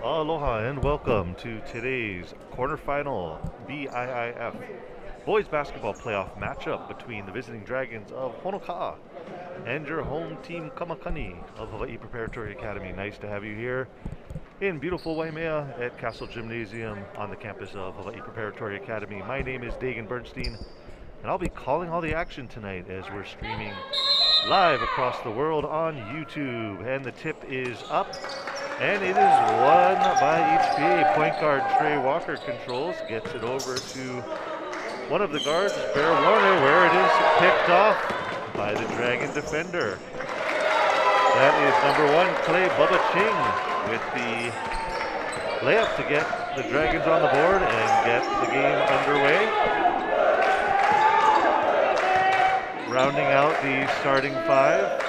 Aloha and welcome to today's quarterfinal BIIF boys basketball playoff matchup between the visiting Dragons of Honoka'a and your home team Kamakani of Hawaii Preparatory Academy. Nice to have you here in beautiful Waimea at Castle Gymnasium on the campus of Hawaii Preparatory Academy. My name is Dagan Bernstein, and I'll be calling all the action tonight as we're streaming live across the world on YouTube. And the tip is up, and it is won by HPA. Point guard Trey Walker controls, gets it over to one of the guards, Bear Warner, where it is picked off by the Dragon defender. That is number one, Clay Bubba Ching, with the layup to get the Dragons on the board and get the game underway. Rounding out the starting five.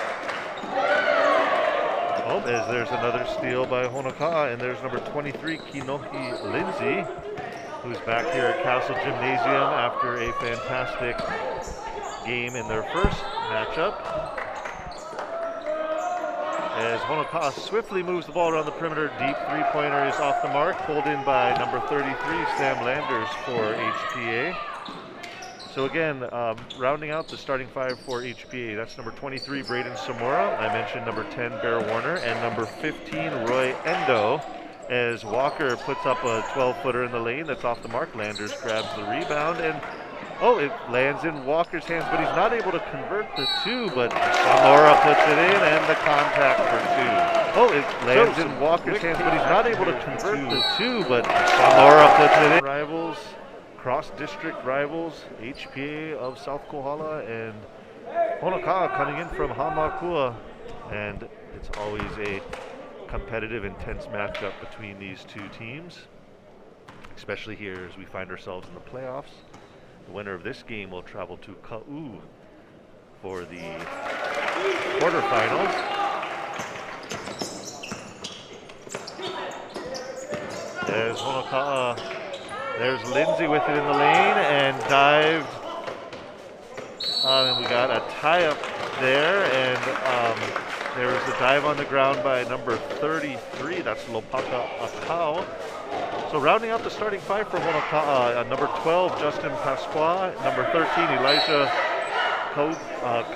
Oh, as there's another steal by Honoka'a, and there's number 23, Kinohi Lindsay, who's back here at Castle Gymnasium after a fantastic game in their first matchup. As Honoka'a swiftly moves the ball around the perimeter, deep three-pointer is off the mark, pulled in by number 33, Sam Landers for HPA. So again, rounding out the starting five for HPA, that's number 23, Braden Samora. I mentioned number 10, Bear Warner, and number 15, Roy Endo. As Walker puts up a 12-footer in the lane, that's off the mark. Landers grabs the rebound, and it lands in Walker's hands, but he's not able to convert the two, but Samora puts it in, and the contact for two. It lands in Walker's hands, but he's not able to convert the two, but Samora puts it in. Rivals. Cross-district rivals, HPA of South Kohala and Honoka'a coming in from Hamakua, and it's always a competitive, intense matchup between these two teams, especially here as we find ourselves in the playoffs. The winner of this game will travel to Ka'u for the quarterfinals. As Honoka'a, there's Lindsay with it in the lane and dived. And we got a tie-up there, and there was a dive on the ground by number 33. That's Lopaka Akau. So rounding out the starting five for Honoka'a, number 12, Justin Pasqua. Number 13, Elijah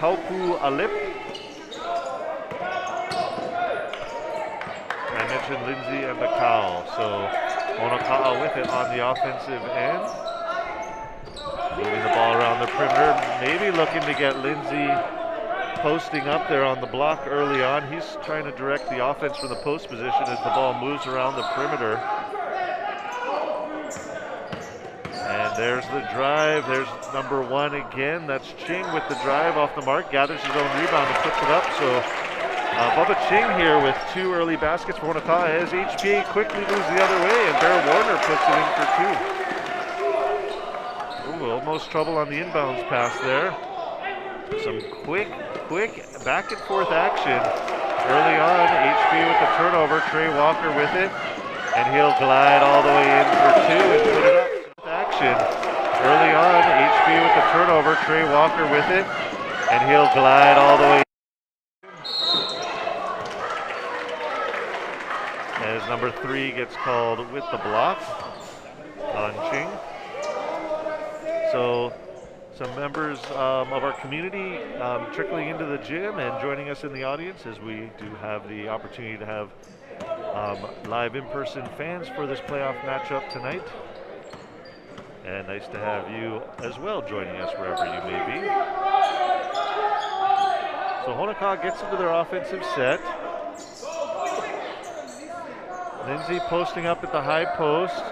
Kaupu Alip. I mentioned Lindsay and Akau. So Honoka'a with it on the offensive end. Moving the ball around the perimeter, maybe looking to get Lindsay posting up there on the block early on. He's trying to direct the offense from the post position as the ball moves around the perimeter. And there's the drive. There's number one again. That's Ching with the drive off the mark. Gathers his own rebound and puts it up. So Bubba Ching here with two early baskets for Honoka'a as HPA quickly moves the other way, and Bear Warner puts it in for two. Ooh, almost trouble on the inbounds pass there. Some quick back and forth action early on. HPA with the turnover, Trey Walker with it, and he'll glide all the way in for two and put it up. Action early on, HPA with the turnover, Trey Walker with it, and he'll glide all the way. As number 3 gets called with the block on Ching. So some members of our community trickling into the gym and joining us in the audience as we do have the opportunity to have live in-person fans for this playoff matchup tonight. And nice to have you as well joining us wherever you may be. So Honoka'a gets into their offensive set. Lindsay posting up at the high post.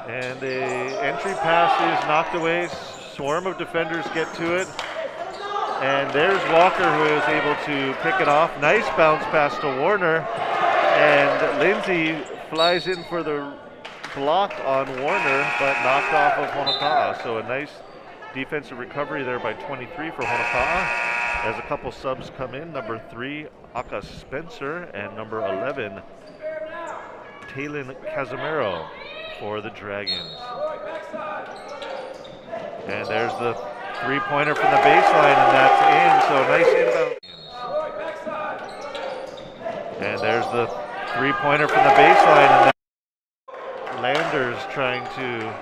And the entry pass is knocked away. Swarm of defenders get to it. And there's Walker, who is able to pick it off. Nice bounce pass to Warner. And Lindsay flies in for the block on Warner, but knocked off of Honoka'a. So a nice defensive recovery there by 23 for Honoka'a. As a couple subs come in, number 3, Aka Spencer, and number 11, Talon Casimiro for the Dragons. And there's the three-pointer from the baseline, and that's in, so nice inbound. And there's the three-pointer from the baseline. And Landers trying to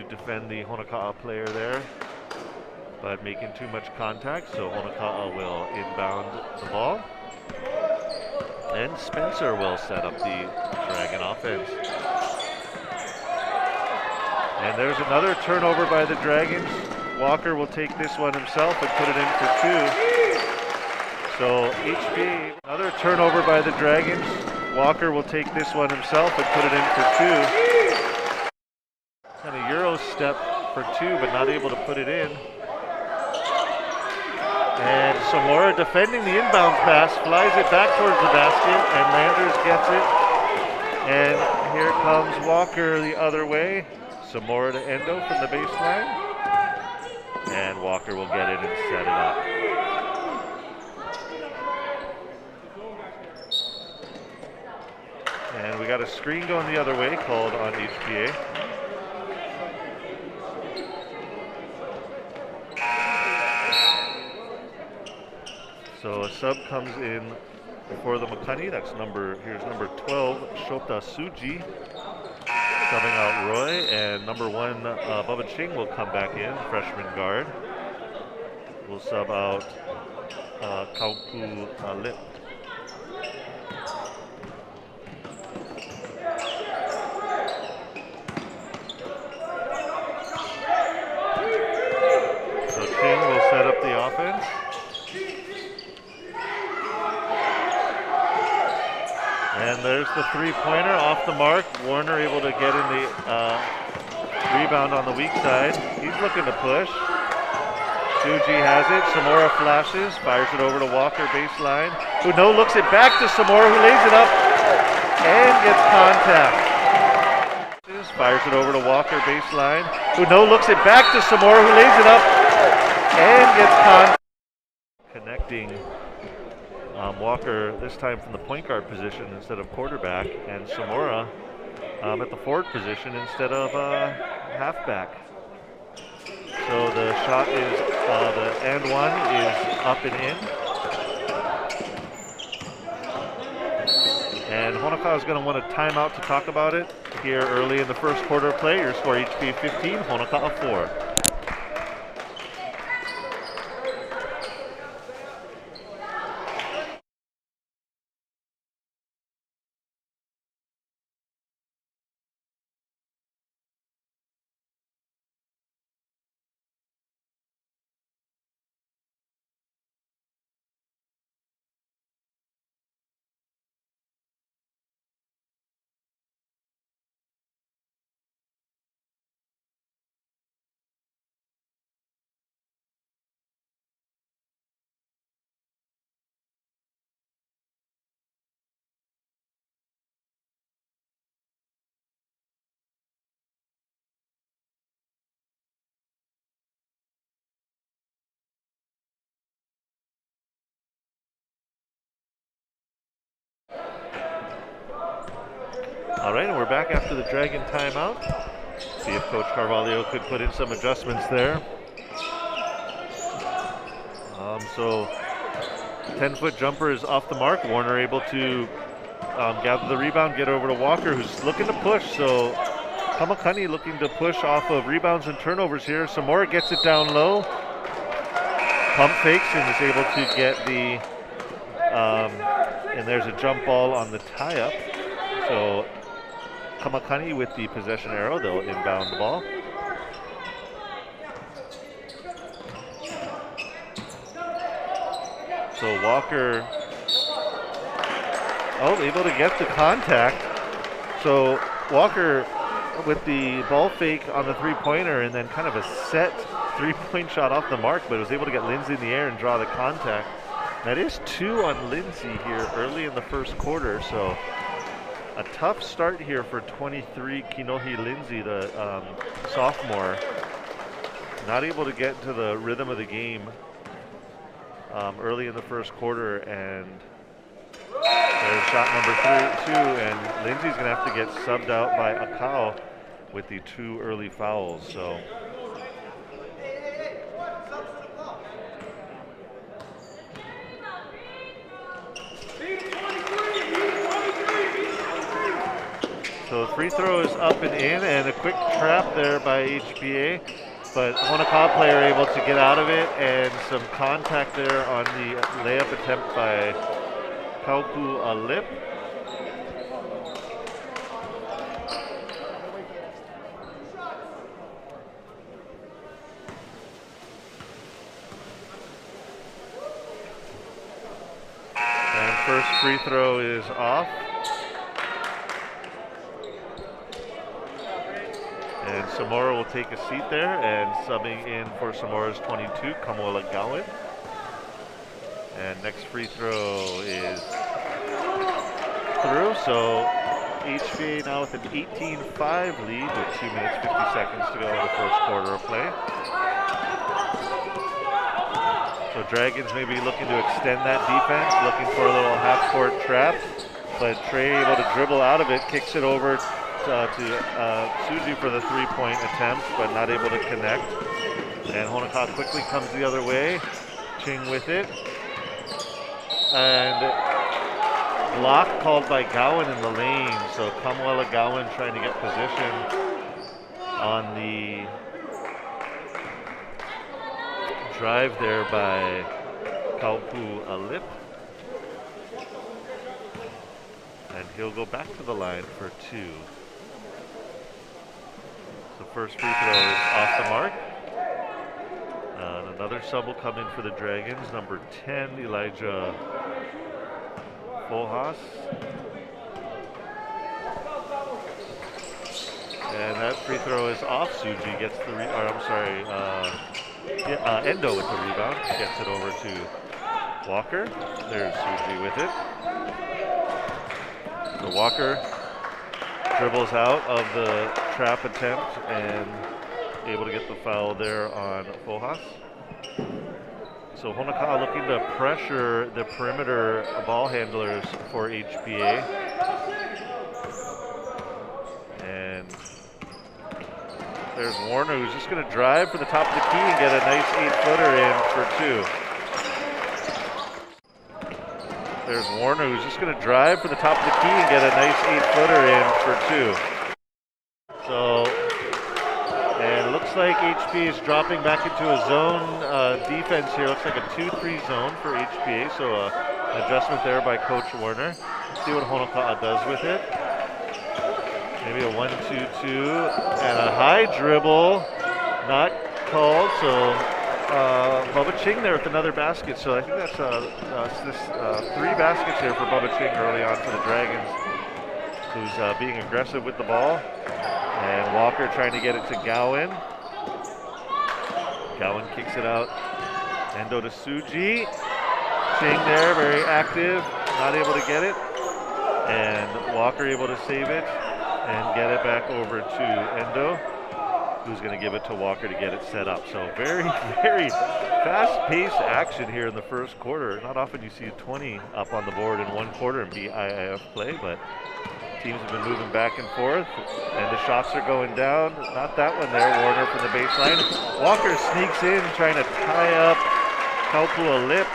defend the Honoka'a player there, but making too much contact, so Honoka'a will inbound the ball. And Spencer will set up the Dragon offense. And there's another turnover by the Dragons. Walker will take this one himself and put it in for two. So HPA, another turnover by the Dragons. Walker will take this one himself and put it in for two. Kind of Euro step for two, but not able to put it in. And Samora defending the inbound pass, flies it back towards the basket, and Landers gets it. And here comes Walker the other way. Samora to Endo from the baseline. And Walker will get it and set it up. And we got a screen going the other way called on HPA. So a sub comes in for the Makani. That's here's number 12, Shota Suji, subbing out Roy, and number 1, Bubba Ching will come back in, freshman guard. We'll sub out Kaupu Lip. So Ching will set up the offense. And there's the three-pointer off the mark. Warner able to get in the rebound on the weak side. He's looking to push. Suji has it. Samora flashes, fires it over to Walker baseline. Who looks it back to Samora, who lays it up and gets contact. Fires it over to Walker baseline. Who looks it back to Samora, who lays it up and gets contact. Connecting. Walker this time from the point guard position instead of quarterback, and Samora at the forward position instead of halfback. So the shot is, the and one is up and in. And Honoka'a is going to want a timeout to talk about it here early in the first quarter of play. Your score HP 15, Honoka'a 4. All right, and we're back after the Dragon timeout. See if Coach Carvalho could put in some adjustments there. So 10-foot jumper is off the mark. Warner able to gather the rebound, get over to Walker, who's looking to push. So Kamakani looking to push off of rebounds and turnovers here. Samora gets it down low. Pump fakes and is able to get the, and there's a jump ball on the tie-up. So Kamakani with the possession arrow, they'll inbound the ball. So Walker, able to get the contact. So Walker with the ball fake on the three-pointer and then kind of a set three-point shot off the mark, but was able to get Lindsay in the air and draw the contact. That is 2 on Lindsay here early in the first quarter, so a tough start here for 23 Kinohi Lindsay, the sophomore. Not able to get into the rhythm of the game early in the first quarter, and there's shot number 2, and Lindsay's going to have to get subbed out by Akao with the 2 early fouls. So So the free throw is up and in, and a quick trap there by HPA. But Honokaa player able to get out of it, and some contact there on the layup attempt by Kaupu Alip. And first free throw is off. And Samora will take a seat there, and subbing in for Samora's 22, Kamola Gowan. And next free throw is through, so HVA now with an 18-5 lead with 2 minutes 50 seconds to go in the first quarter of play. So Dragons maybe looking to extend that defense, looking for a little half-court trap, but Trey able to dribble out of it, kicks it over to Suji for the three-point attempt, but not able to connect. And Honokaa quickly comes the other way. Ching with it. And block called by Gowan in the lane. So Kamuela Gowan trying to get position on the drive there by Kaupu Alip. And he'll go back to the line for two. So first free throw is off the mark. Another sub will come in for the Dragons, number 10, Elijah Fojas. And that free throw is off. Suji gets the Endo with the rebound. Gets it over to Walker. There's Suji with it. So Walker dribbles out of the trap attempt and able to get the foul there on Fojas. So Honokaa looking to pressure the perimeter ball handlers for HPA. And there's Warner, who's just going to drive for the top of the key and get a nice 8-footer in for two. There's Warner, who's just going to drive for the top of the key and get a nice 8-footer in for two. So, and it looks like HP is dropping back into a zone defense here. Looks like a 2-3 zone for HPA, so an adjustment there by Coach Warner. Let's see what Honokaa does with it. Maybe a 1-2-2 and a high dribble, not called. So Bubba Ching there with another basket. So I think that's 3 baskets here for Bubba Ching early on for the Dragons, who's being aggressive with the ball. And Walker trying to get it to Gowan. Gowan kicks it out. Endo to Suji. Ching there, very active, not able to get it. And Walker able to save it and get it back over to Endo, who's going to give it to Walker to get it set up. So very, very fast-paced action here in the first quarter. Not often you see 20 up on the board in one quarter in BIIF play, but teams have been moving back and forth, and the shots are going down. Not that one there, Warner from the baseline. Walker sneaks in, trying to tie up Kaupu Alip,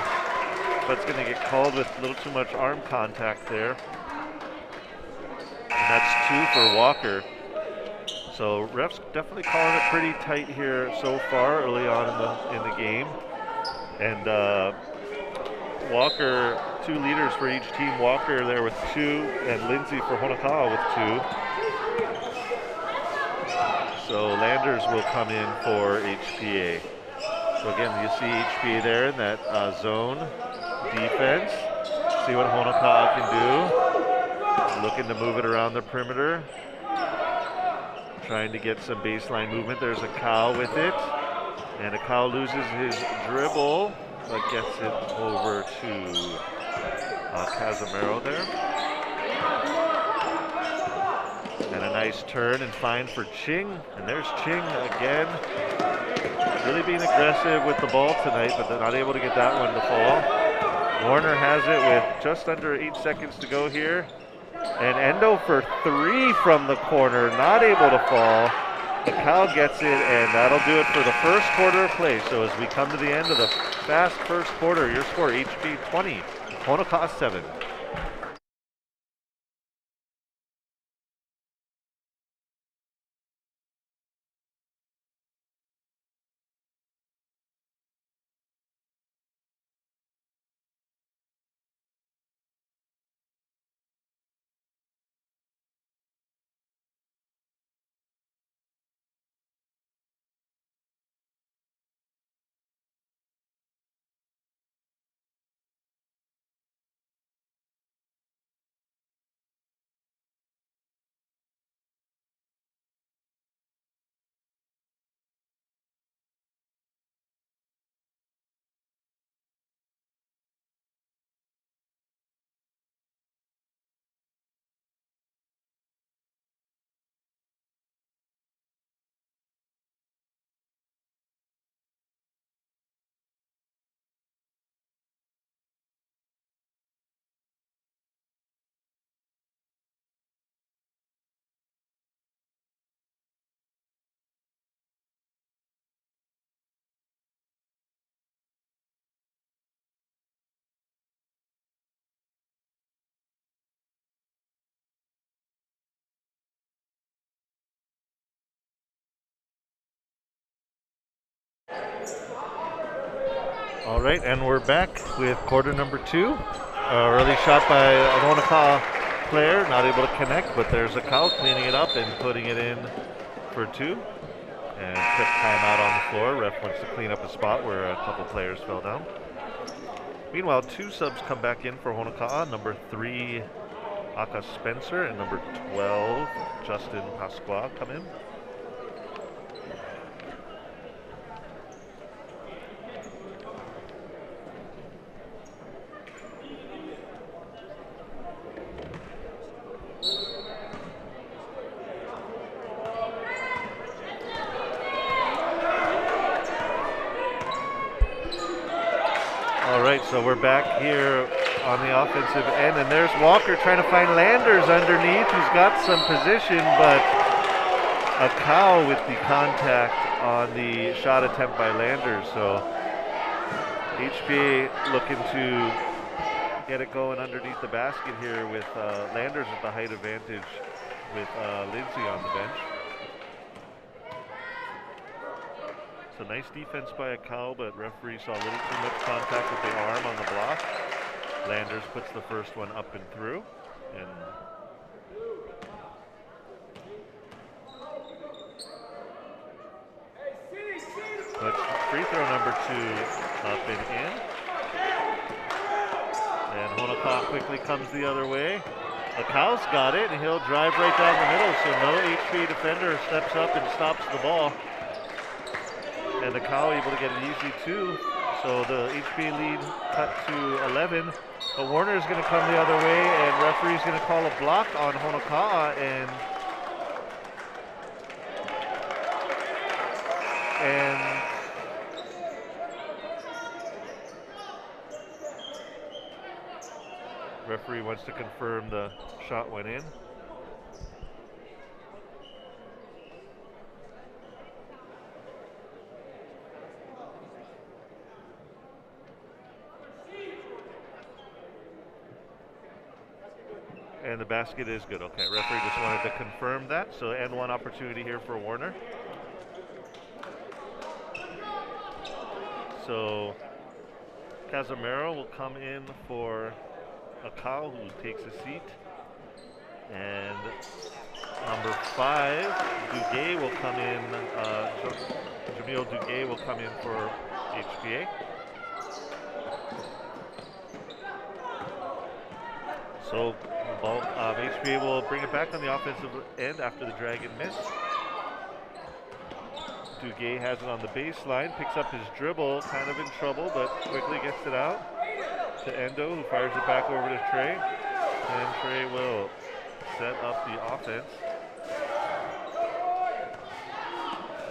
but it's going to get called with a little too much arm contact there. And that's 2 for Walker. So refs definitely calling it pretty tight here so far early on in the game. And Walker, 2 leaders for each team. Walker there with 2, and Lindsay for Honokaa with 2. So Landers will come in for HPA. So again, you see HPA there in that zone defense. See what Honokaa can do. Looking to move it around the perimeter. Trying to get some baseline movement. There's a Kyle with it. And a Kyle loses his dribble, but gets it over to Casimiro there. And a nice turn and find for Ching. And there's Ching again. Really being aggressive with the ball tonight, but they're not able to get that one to fall. Warner has it with just under 8 seconds to go here. And Endo for 3 from the corner, not able to fall. The Cal gets it, and that'll do it for the first quarter of play. So as we come to the end of the fast first quarter, your score, HP 20, Honokaa 7. All right, and we're back with quarter number 2. Early shot by a Honoka'a player, not able to connect, but there's a cow cleaning it up and putting it in for 2. And quick timeout on the floor. Ref wants to clean up a spot where a couple players fell down. Meanwhile, 2 subs come back in for Honoka'a. Number 3, Aka Spencer, and number 12, Justin Pasqua come in. So we're back here on the offensive end, and there's Walker trying to find Landers underneath, who's got some position, but a cow with the contact on the shot attempt by Landers. So HBA looking to get it going underneath the basket here with Landers with the height advantage with Lindsay on the bench. So nice defense by a cow, but referee saw a little too much contact with the arm on the block. Landers puts the first one up and through. And puts free throw number 2 up and in. And Honoka'a quickly comes the other way. The cow's got it, and he'll drive right down the middle, so no HBA defender steps up and stops the ball. And the cow able to get it easy too. So the HBA lead cut to 11. But Warner is going to come the other way, and referee's going to call a block on Honoka'a, and referee wants to confirm the shot went in. And the basket is good. Okay, referee just wanted to confirm that. So, and one opportunity here for Warner. So, Casimiro will come in for a cow who takes a seat. And number 5, Duguay will come in, Jamil Duguay will come in for HBA. So HBA will bring it back on the offensive end after the Dragon miss. Duguay has it on the baseline, picks up his dribble, kind of in trouble, but quickly gets it out to Endo, who fires it back over to Trey. And Trey will set up the offense.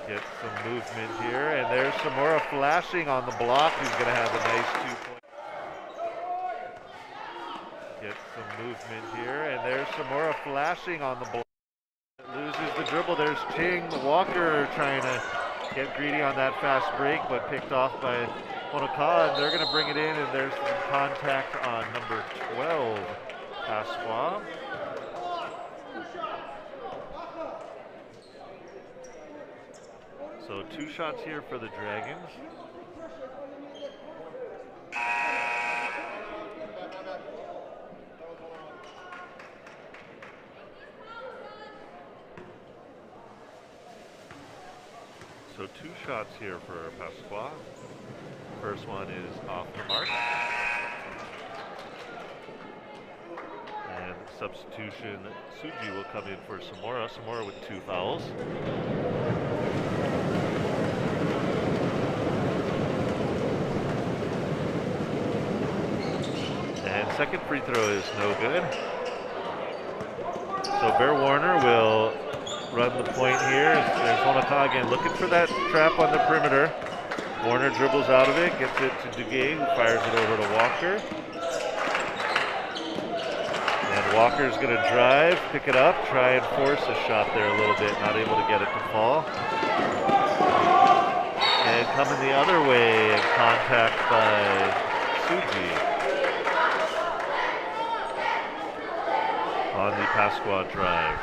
Get some movement here, and there's Samora flashing on the block, who's going to have a nice 2-point. Get some movement here, and there's Samora flashing on the block. Loses the dribble. There's Ching Walker trying to get greedy on that fast break, but picked off by Honoka'a, and they're going to bring it in, and there's some contact on number 12, Pasqua. So 2 shots here for the Dragons. So 2 shots here for Pasqua. First one is off the mark. And substitution, Suji will come in for Samora. Samora with 2 fouls. And second free throw is no good. So Bear Warner will run the point here. There's Honoka'a again looking for that trap on the perimeter. Warner dribbles out of it, gets it to Duguay, who fires it over to Walker. And Walker's going to drive, pick it up, try and force a shot there a little bit, not able to get it to fall. And coming the other way, and contact by Suji on the Pasqua drive.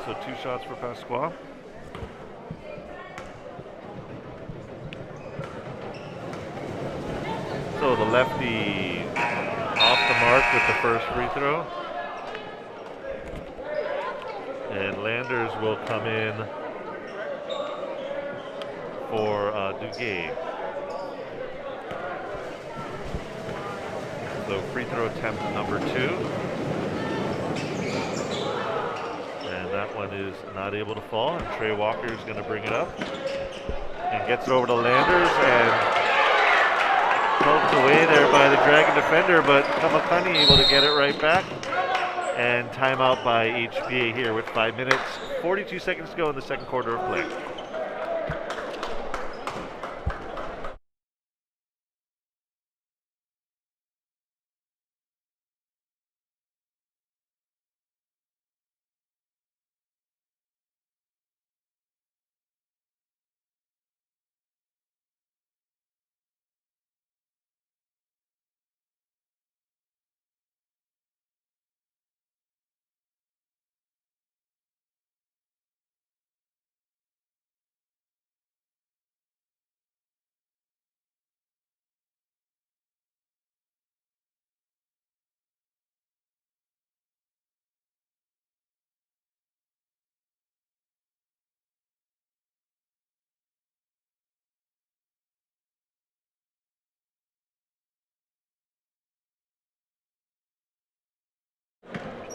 so 2 shots for Pasqua. So the lefty off the mark with the first free throw. And Landers will come in for Duguay. So free throw attempt number 2. And that one is not able to fall. And Trey Walker is going to bring it up. And gets it over to Landers and poked away there by the Dragon defender, but Kamakani able to get it right back. And timeout by HPA here with 5 minutes, 42 seconds to go in the second quarter of play.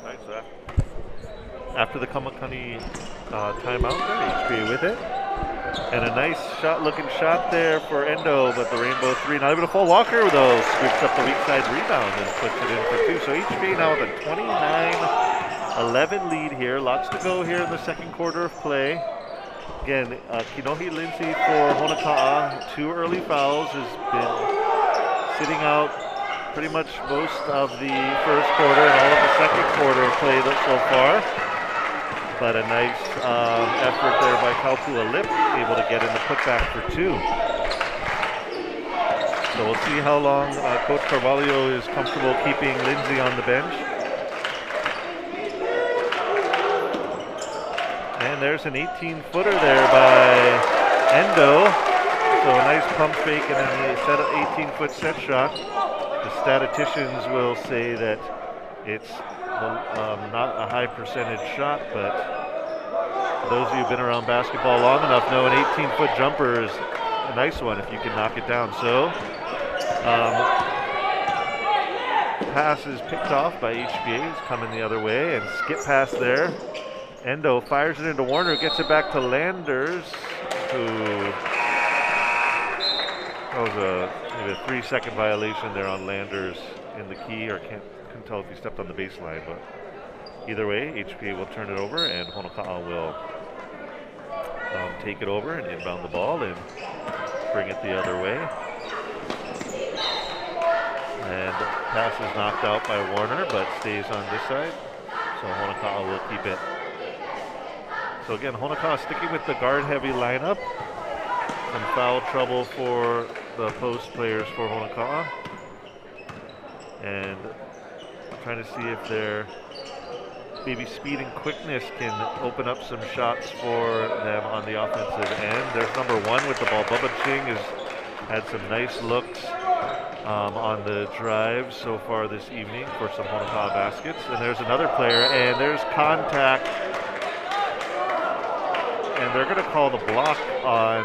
Nice. After the Kamakani timeout, HPA with it. And a nice looking shot there for Endo, but the Rainbow 3 not able to fall. Walker, though, scoops up the weak side rebound and puts it in for 2. So HPA now with a 29-11 lead here. Lots to go here in the second quarter of play. Again, Kinohi Lindsay for Honoka'a, 2 early fouls, has been sitting out pretty much most of the first quarter and all of the second quarter of play so far. But a nice effort there by Kaupua Lip, able to get in the putback for 2. So we'll see how long Coach Carvalho is comfortable keeping Lindsay on the bench. And there's an 18-footer there by Endo. So a nice pump fake and then a 18-foot set shot. The statisticians will say that it's not a high percentage shot, but those of you who've been around basketball long enough know an 18-foot jumper is a nice one if you can knock it down. So pass is picked off by HBA, he's coming the other way, and skip pass there. Endo fires it into Warner, gets it back to Landers, who that was maybe a 3-second violation there on Landers in the key, or couldn't tell if he stepped on the baseline, but either way, HPA will turn it over and Honoka'a will take it over and inbound the ball and bring it the other way. And pass is knocked out by Warner, but stays on this side, so Honoka'a will keep it. So again, Honoka'a sticking with the guard-heavy lineup. Some foul trouble for the post players for Honoka'a. And trying to see if their maybe speed and quickness can open up some shots for them on the offensive end. There's number 1 with the ball. Bubba Ching has had some nice looks on the drive so far this evening for some Honoka'a baskets. And there's another player, and there's contact. And they're going to call the block on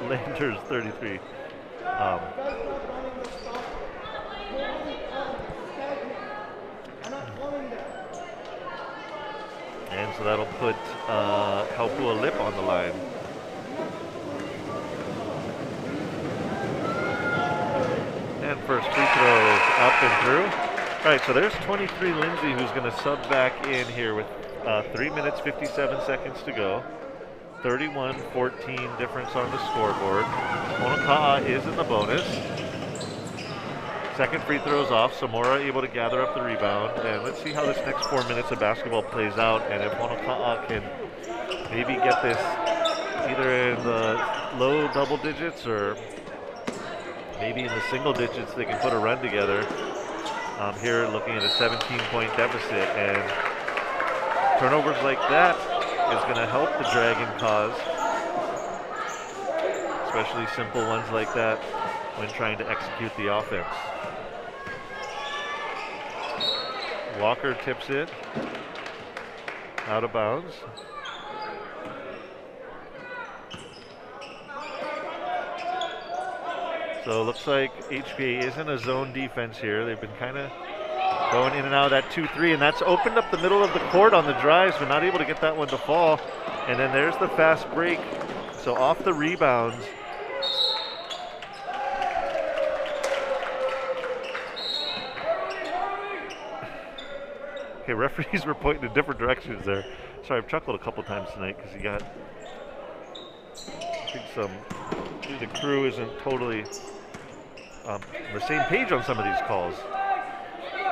Landers 33. And so that'll put Kaupua Lip on the line. And first free throw is up and through. All right, so there's 23 Lindsay, who's going to sub back in here with 3 minutes, 57 seconds to go. 31-14 difference on the scoreboard. Honoka'a is in the bonus. Second free throw's off. Samora able to gather up the rebound. And let's see how this next 4 minutes of basketball plays out. And if Honoka'a can maybe get this either in the low double digits or maybe in the single digits, they can put a run together. Here looking at a 17-point deficit. And Turnovers like that is going to help the Dragon cause, especially simple ones like that when trying to execute the offense. Walker tips it out of bounds. So it looks like HPA is in a zone defense here. They've been kind of going in and out of that 2-3, and that's opened up the middle of the court on the drives, but not able to get that one to fall. And then there's the fast break. So off the rebounds. Okay, referees were pointing in different directions there. Sorry, I've chuckled a couple times tonight because you got, I think the crew isn't totally on the same page on some of these calls.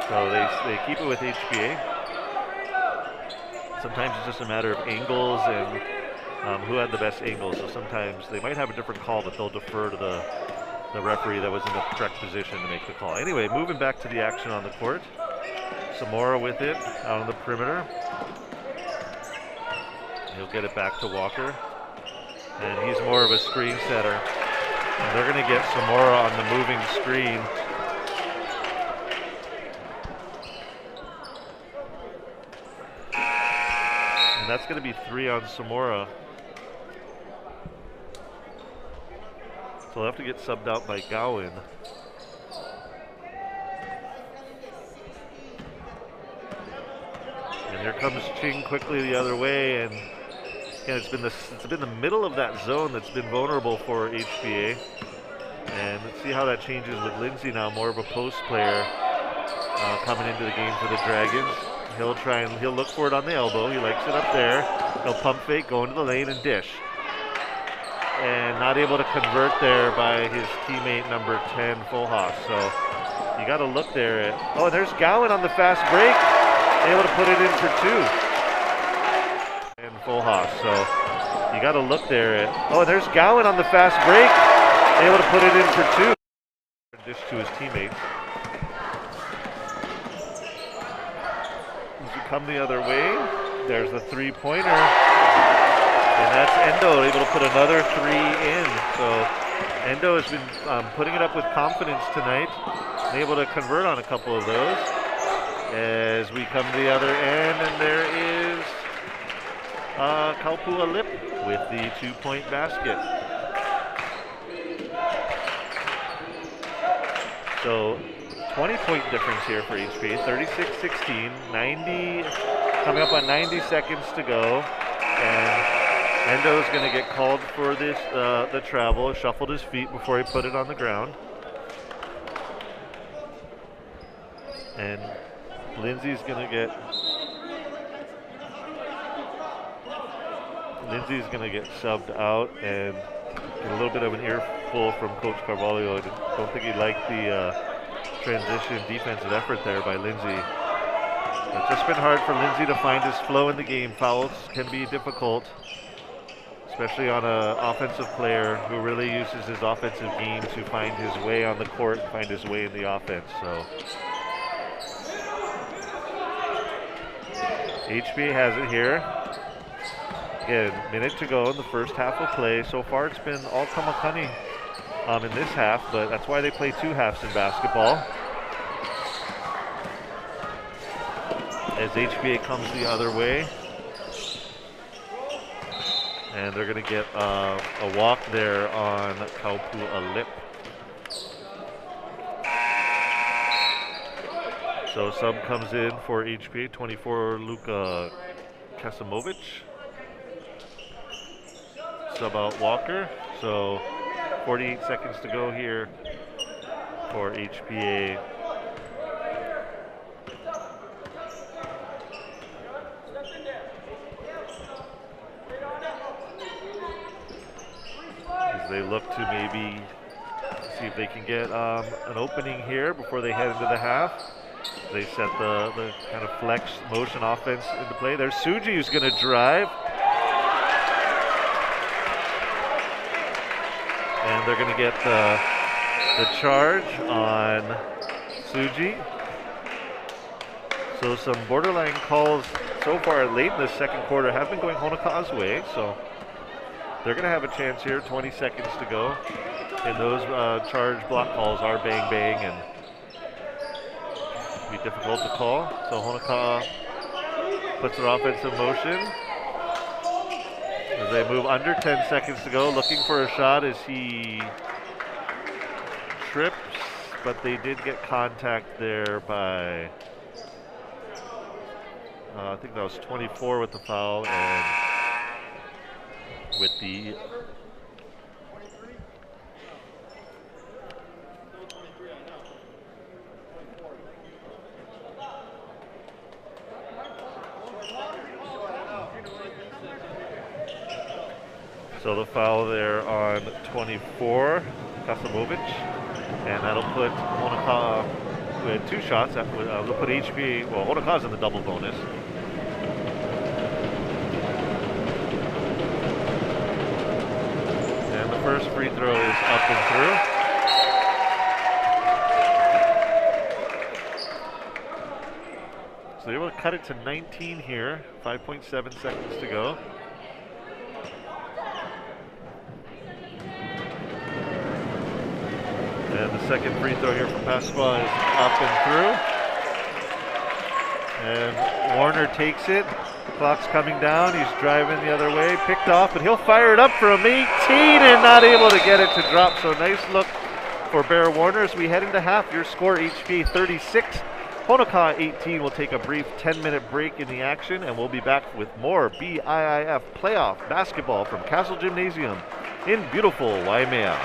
So they keep it with HPA. Sometimes it's just a matter of angles and who had the best angles. So sometimes they might have a different call, but they'll defer to the referee that was in the correct position to make the call. Anyway, moving back to the action on the court. Samora with it out on the perimeter. He'll get it back to Walker. And he's more of a screen setter. And they're going to get Samora on the moving screen. And that's going to be 3 on Samora. So they'll have to get subbed out by Gowan. And here comes Ching quickly the other way, and again, it's been the middle of that zone that's been vulnerable for HBA. And let's see how that changes with Lindsay now, more of a post player coming into the game for the Dragons. He'll look for it on the elbow. He likes it up there. He'll pump fake, go into the lane and dish. And not able to convert there by his teammate number 10, Fullhaus. So you got to look there at, oh, there's Gowan on the fast break. Able to put it in for 2. And Fullhaus. So you got to look there at, oh, there's Gowan on the fast break. Able to put it in for 2. Dish to his teammates. As we come the other way, there's the 3-pointer. And that's Endo able to put another 3 in. So Endo has been putting it up with confidence tonight. Able to convert on a couple of those. As we come to the other end, and there is Kaupua Lip with the 2-point basket. So 20-point difference here for HPA, 36-16, 90, coming up on 90 seconds to go. And Endo's going to get called for this, the travel, shuffled his feet before he put it on the ground. And Lindsay's going to get subbed out and get a little bit of an earful from Coach Carvalho. I don't think he liked the transition defensive effort there by Lindsay. It's just been hard for Lindsay to find his flow in the game. Fouls can be difficult, especially on an offensive player who really uses his offensive game to find his way on the court and find his way in the offense. So HB has it here. Again, minute to go in the first half of play. So far it's been all Kamakani in this half, but that's why they play 2 halves in basketball. As HBA comes the other way. And they're going to get a walk there on Kaupua Lip. So sub comes in for HPA, 24 Luka Kasimovic. Sub out Walker. So 48 seconds to go here for HPA. As they look to maybe see if they can get an opening here before they head into the half. They set the kind of flex motion offense into play. There's Suji who's going to drive. And they're going to get the charge on Suji. So some borderline calls so far late in the second quarter have been going Honoka'a's way, so they're going to have a chance here. 20 seconds to go. And those charge block calls are bang bang and be difficult to call. So Honoka'a puts their offense in motion as they move under 10 seconds to go, looking for a shot as he trips, but they did get contact there by, I think that was 24 with the foul, and with the so the foul there on 24, Kasamovic, and that'll put Honoka'a with 2 shots. They'll put HPA, well, Honoka'a's in the double bonus. And the first free throw is up and through. So they will cut it to 19 here, 5.7 seconds to go. And the second free throw here from Pasqua is up and through. And Warner takes it. The clock's coming down. He's driving the other way. Picked off, but he'll fire it up from 18 and not able to get it to drop. So nice look for Bear Warner as we head into half. Your score, HPA 36. Honoka'a 18. Will take a brief 10-minute break in the action, and we'll be back with more BIIF playoff basketball from Castle Gymnasium in beautiful Waimea.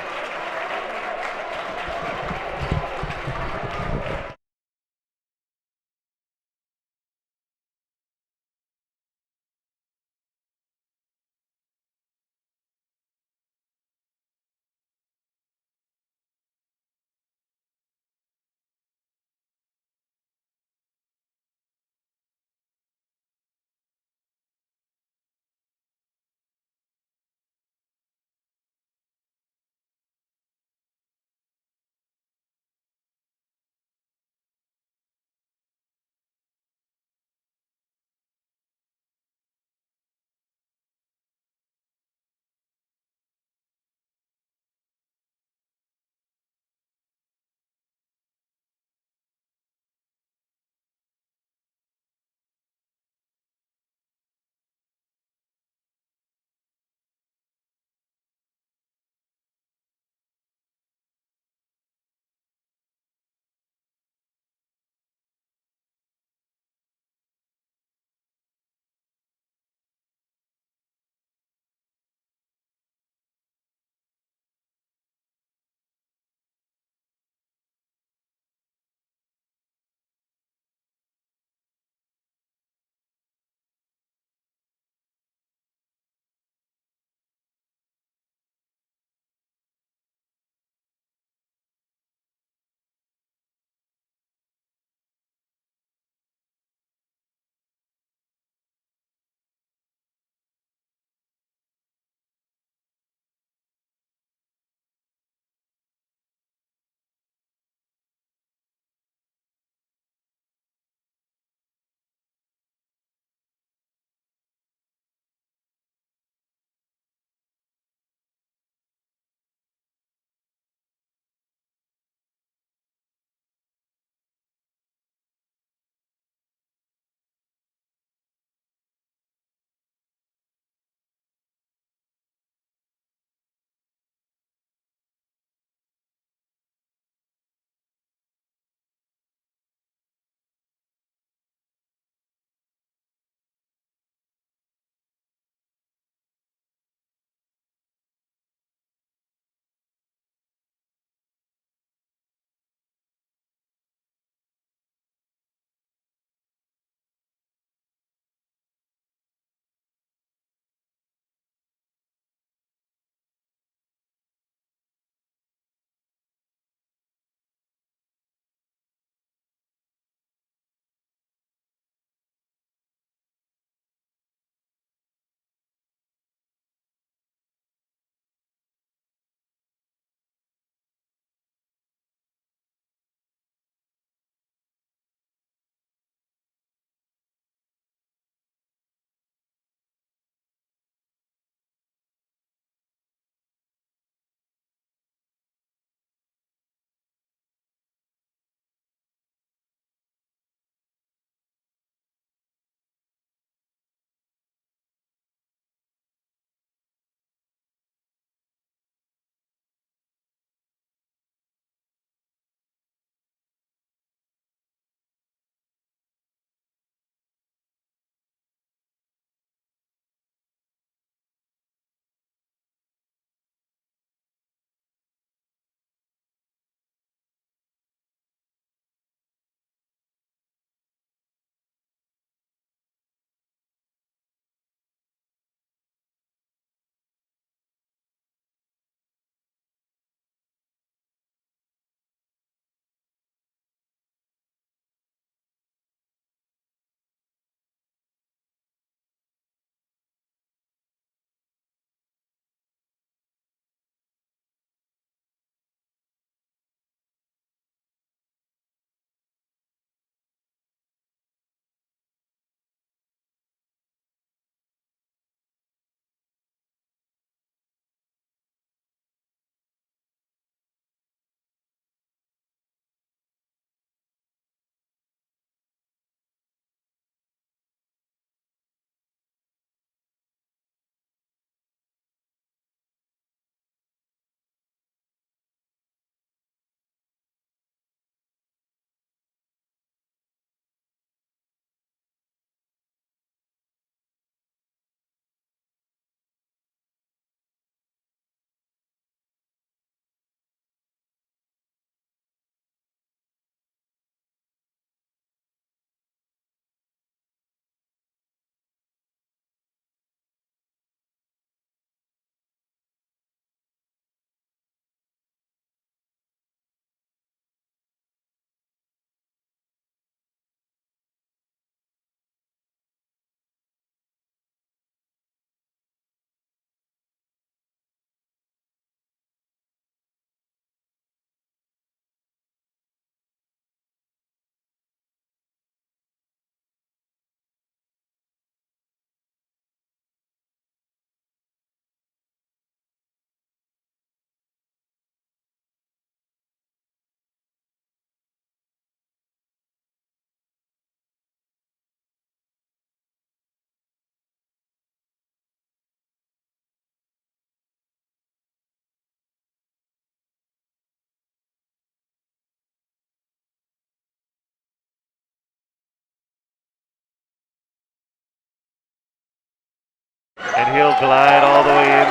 And he'll glide all the way in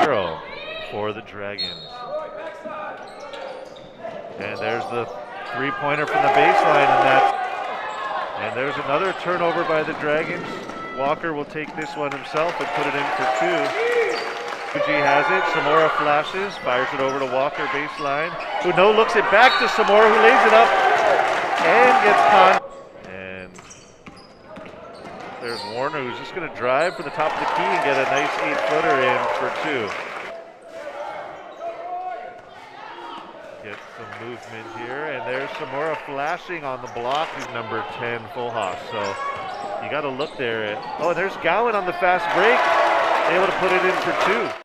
for the Dragons. And there's the three-pointer from the baseline, and there's another turnover by the Dragons. Walker will take this one himself and put it in for two. Fuji has it. Samora flashes, fires it over to Walker baseline. Who looks it back to Samora, who lays it up and gets caught. And there's Warner, who's just going to drive for the top of the key and get a nice 8-footer in for two. Get some movement here, and there's Samora flashing on the block. He's number 10, Fullhaus. So you got to look there. And there's Gowan on the fast break, able to put it in for two.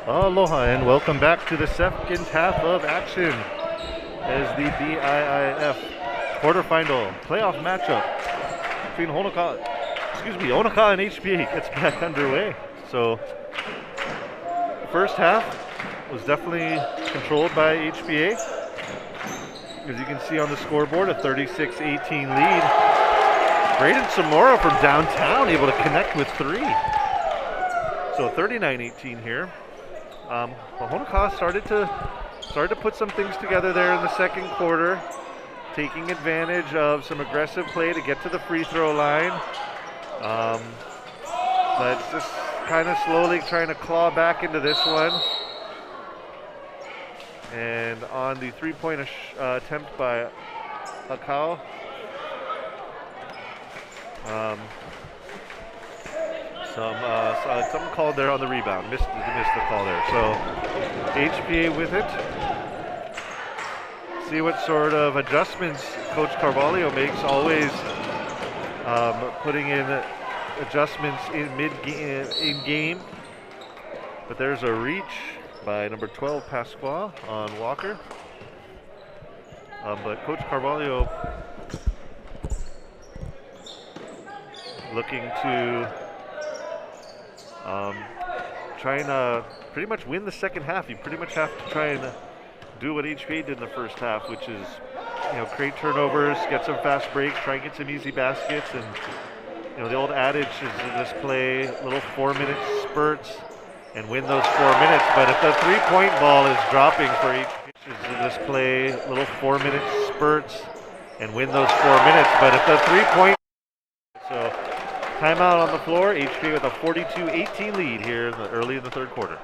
Aloha and welcome back to the second half of action as the BIIF quarterfinal playoff matchup between Honokaa and HPA gets back underway. So first half was definitely controlled by HPA. As you can see on the scoreboard, a 36-18 lead. Braden Samora from downtown able to connect with three. So 39-18 here. Honokaa started to put some things together there in the second quarter, taking advantage of some aggressive play to get to the free throw line. But just kind of slowly trying to claw back into this one. And on the three-point attempt by Akau, Something called there on the rebound. Missed the call there. So HPA with it. See what sort of adjustments Coach Carvalho makes. Always putting in adjustments in game. But there's a reach by number 12 Pasqua on Walker. But Coach Carvalho looking to try and pretty much win the second half. You pretty much have to try and do what HPA did in the first half, which is, create turnovers, get some fast breaks, try and get some easy baskets, and the old adage is to just play little 4-minute spurts and win those 4 minutes. But if the three-point ball is dropping for HPA, to just play little 4-minute spurts and win those 4 minutes. But if the three-point, so timeout on the floor. HPA with a 42-18 lead here early in the third quarter.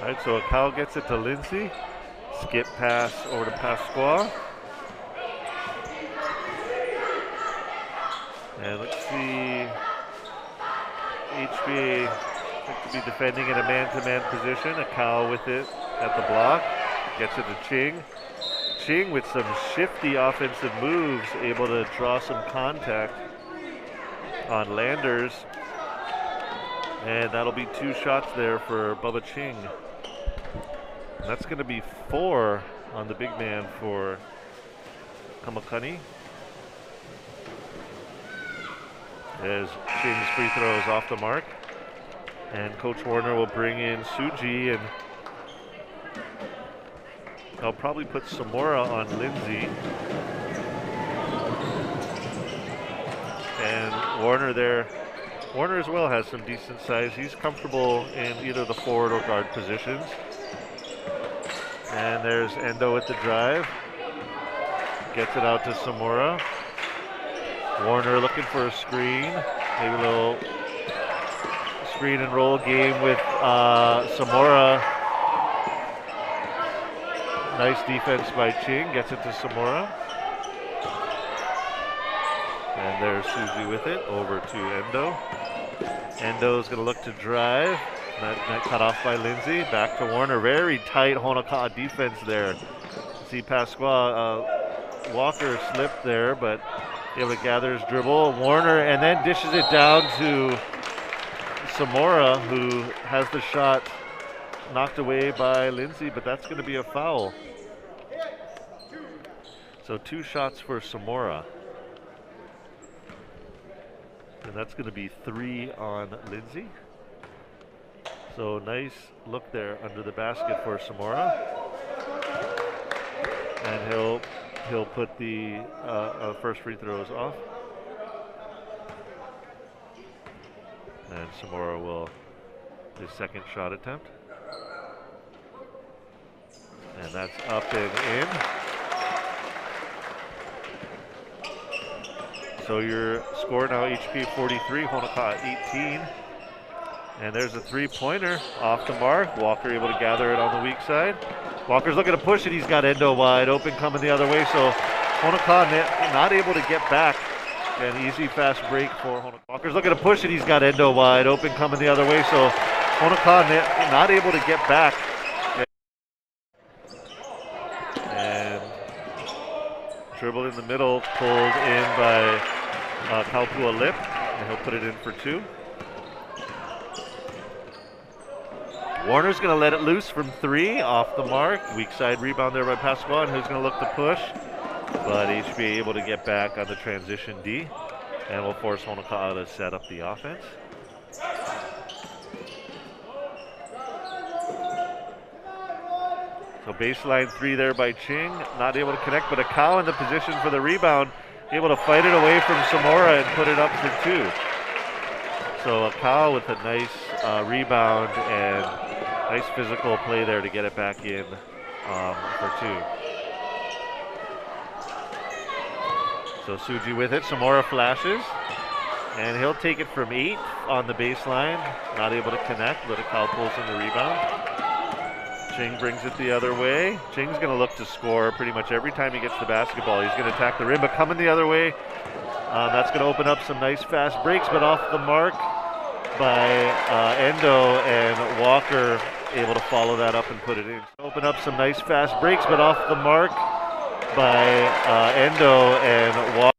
All right, so Akal gets it to Lindsay. Skip pass over to Pasqua. And let's see, HBA looks to be defending in a man-to-man position. Akal with it at the block. Gets it to Ching. Ching with some shifty offensive moves, able to draw some contact on Landers. And that'll be 2 shots there for Bubba Ching. And that's going to be 4 on the big man for Kamakani. As Ching's free throw is off the mark. And Coach Warner will bring in Suji, and I'll probably put Samora on Lindsay. And Warner there. Warner as well has some decent size. He's comfortable in either the forward or guard positions. And there's Endo with the drive. Gets it out to Samora. Warner looking for a screen. Maybe a little screen and roll game with Samora. Nice defense by Ching. Gets it to Samora. And there's Suji with it. Over to Endo. Endo's going to look to drive. That cut off by Lindsay. Back to Warner. Very tight Honoka'a defense there. See Pasqua, Walker slipped there, but able to gather his dribble. Warner, and then dishes it down to Samora, who has the shot knocked away by Lindsay, but that's going to be a foul. So 2 shots for Samora. And that's going to be 3 on Lindsay. So nice look there under the basket for Samora. And he'll put the first free throws off. And Samora will his second shot attempt. And that's up and in. So your score now, HP 43, Honoka'a 18. And there's a 3-pointer off the mark. Walker able to gather it on the weak side. Walker's looking to push it. He's got Endo wide open coming the other way. So Honoka'a not able to get back An easy fast break for Honoka'a. Walker's looking to push it. He's got Endo wide open coming the other way. So Honoka'a not able to get back. And dribble in the middle, pulled in by Kaupua Lip. And he'll put it in for 2. Warner's going to let it loose from 3 off the mark. Weak side rebound there by Pasqua, and who's going to look to push. But HBA able to get back on the transition D, and will force Honoka'a to set up the offense. So baseline 3 there by Ching, not able to connect, but Akau in the position for the rebound, able to fight it away from Samora and put it up for 2. So Akau with a nice rebound and nice physical play there to get it back in for 2. So Suji with it, Samora flashes, and he'll take it from 8 on the baseline, not able to connect, but Akau pulls in the rebound. Ching brings it the other way. Ching's going to look to score pretty much every time he gets the basketball. He's going to attack the rim, but coming the other way, that's going to open up some nice fast breaks, but off the mark by Endo, and Walker able to follow that up and put it in. Open up some nice fast breaks, but off the mark by Endo and Walker.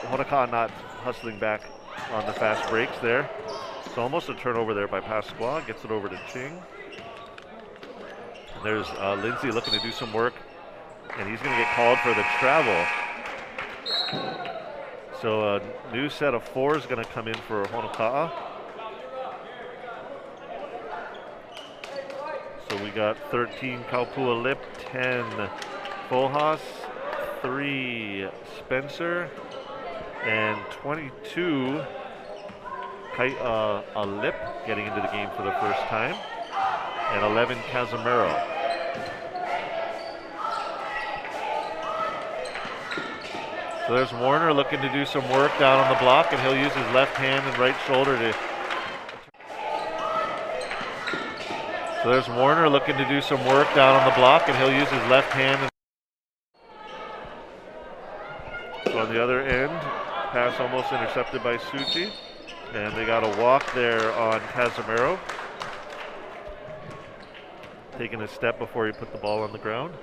Honoka'a not hustling back on the fast breaks there. So almost a turnover there by Pasqua. Gets it over to Ching. And there's Lindsay looking to do some work, and he's going to get called for the travel. So a new set of 4 is going to come in for Honoka'a. So we got 13 Kaupua Lip, 10 Fohas, 3 Spencer, and 22 a Lip getting into the game for the first time, and 11 Casimiro. So there's Warner looking to do some work down on the block, and he'll use his left hand and right shoulder to. So there's Warner looking to do some work down on the block, and he'll use his left hand. So on the other end, pass almost intercepted by Suchi, and they got a walk there on Casimiro. Taking a step before he put the ball on the ground.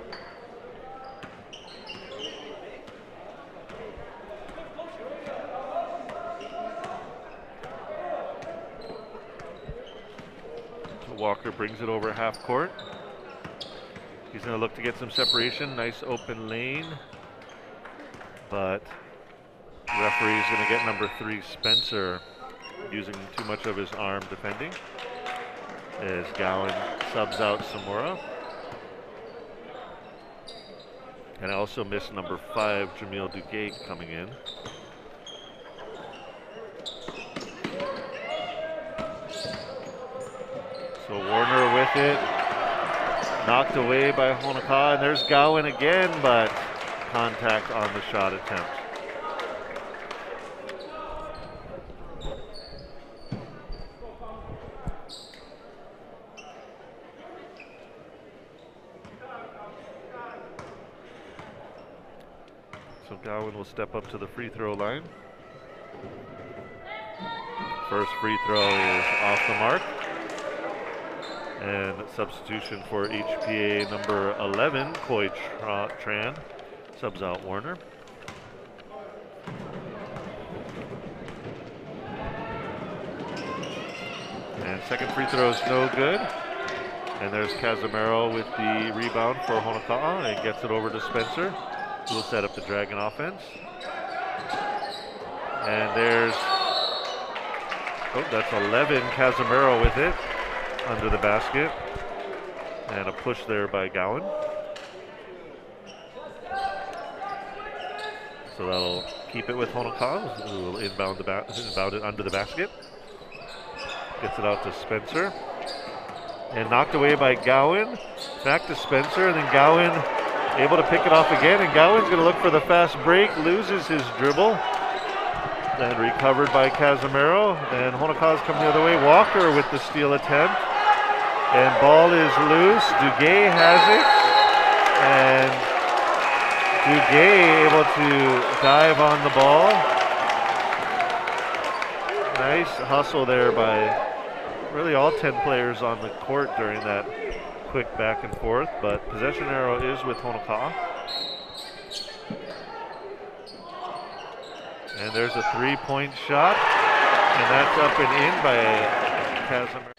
Walker brings it over half court. He's going to look to get some separation. Nice open lane. But the referee is going to get number 3, Spencer, using too much of his arm defending, as Gowan subs out Samora. And I also missed number 5, Jamil Duguay, coming in. So Warner with it, knocked away by Honoka'a, and there's Gowan again, but contact on the shot attempt. So Gowan will step up to the free throw line. First free throw is off the mark. And substitution for HPA number 11, Koi Tran, subs out Warner. And second free throw is no good. And there's Casimiro with the rebound for Honoka'a, and gets it over to Spencer, who will set up the Dragon offense. And there's, that's 11, Casimiro with it, under the basket, and a push there by Gowan. So that'll keep it with Honoka'a, who will inbound it under the basket. Gets it out to Spencer, and knocked away by Gowan. Back to Spencer, and then Gowan able to pick it off again, and Gowan's going to look for the fast break, loses his dribble, then recovered by Casimiro, and Honoka'a's coming the other way. Walker with the steal attempt. And ball is loose. Duguay has it. And Duguay able to dive on the ball. Nice hustle there by really all 10 players on the court during that quick back and forth, but possession arrow is with Honoka'a. And there's a three-point shot, and that's up and in by Casimir.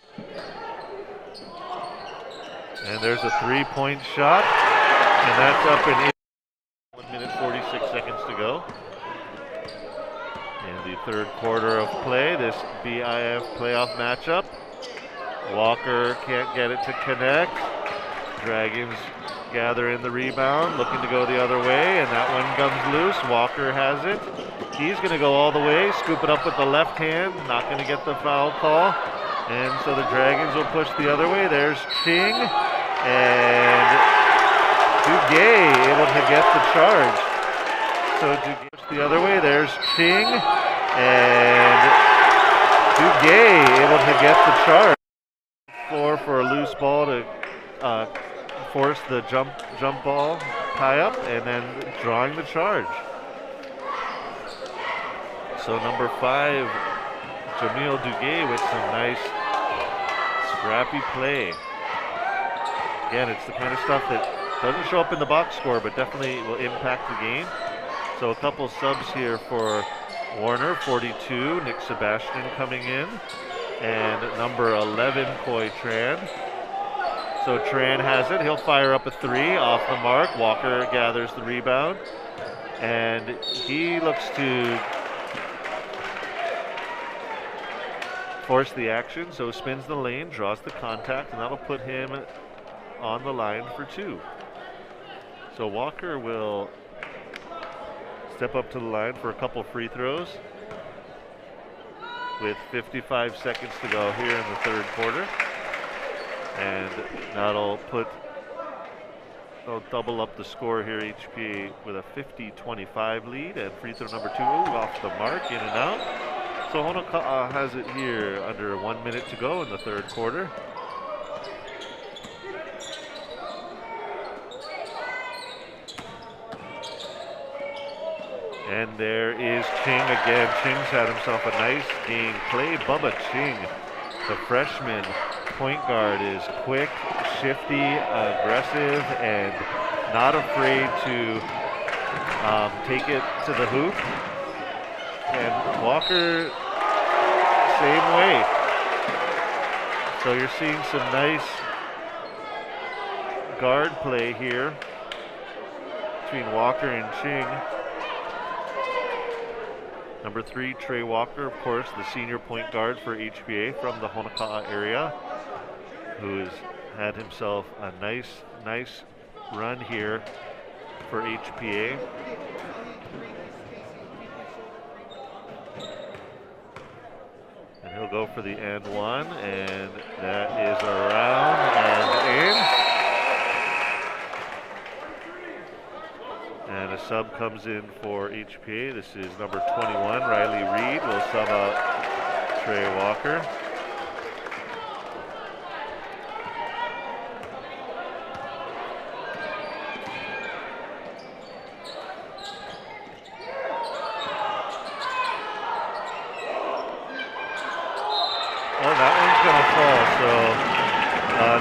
And there's a three-point shot, and that's up and in. 1 minute 46 seconds to go. In the third quarter of play, this BIIF playoff matchup. Walker can't get it to connect. Dragons gather in the rebound, looking to go the other way, and that one comes loose. Walker has it. He's going to go all the way, scoop it up with the left hand, not going to get the foul call. And so the Dragons will push the other way. There's Ching, and Duguay able to get the charge. So Duguay push the other way. There's Ching, and Duguay able to get the charge. Floor for a loose ball to force the jump ball tie up, and then drawing the charge. So number 5, Jamil Duguay with some nice scrappy play. Again, it's the kind of stuff that doesn't show up in the box score, but definitely will impact the game. So a couple subs here for Warner, 42, Nick Sebastian coming in, and number 11, Koi Tran. So Tran has it. He'll fire up a three off the mark. Walker gathers the rebound, and he looks to force the action. So spins the lane, draws the contact, and that'll put him on the line for 2. So Walker will step up to the line for a couple free throws with 55 seconds to go here in the third quarter. And that'll they'll double up the score here, HPA, with a 50-25 lead. And free throw number 2 off the mark, in and out. So Honoka'a has it here under 1 minute to go in the third quarter. And there is Ching again. Ching's had himself a nice game. Clay Bubba Ching, the freshman point guard, is quick, shifty, aggressive, and not afraid to take it to the hoop. And Walker, same way. So you're seeing some nice guard play here between Walker and Ching. Number 3, Trey Walker, of course, the senior point guard for HBA from the Honoka'a area, who has had himself a nice run here for HPA. And he'll go for the and one, and that is around and in. And a sub comes in for HPA. This is number 21, Riley Reed, will sub out Trey Walker. Oh, that one's going to fall. So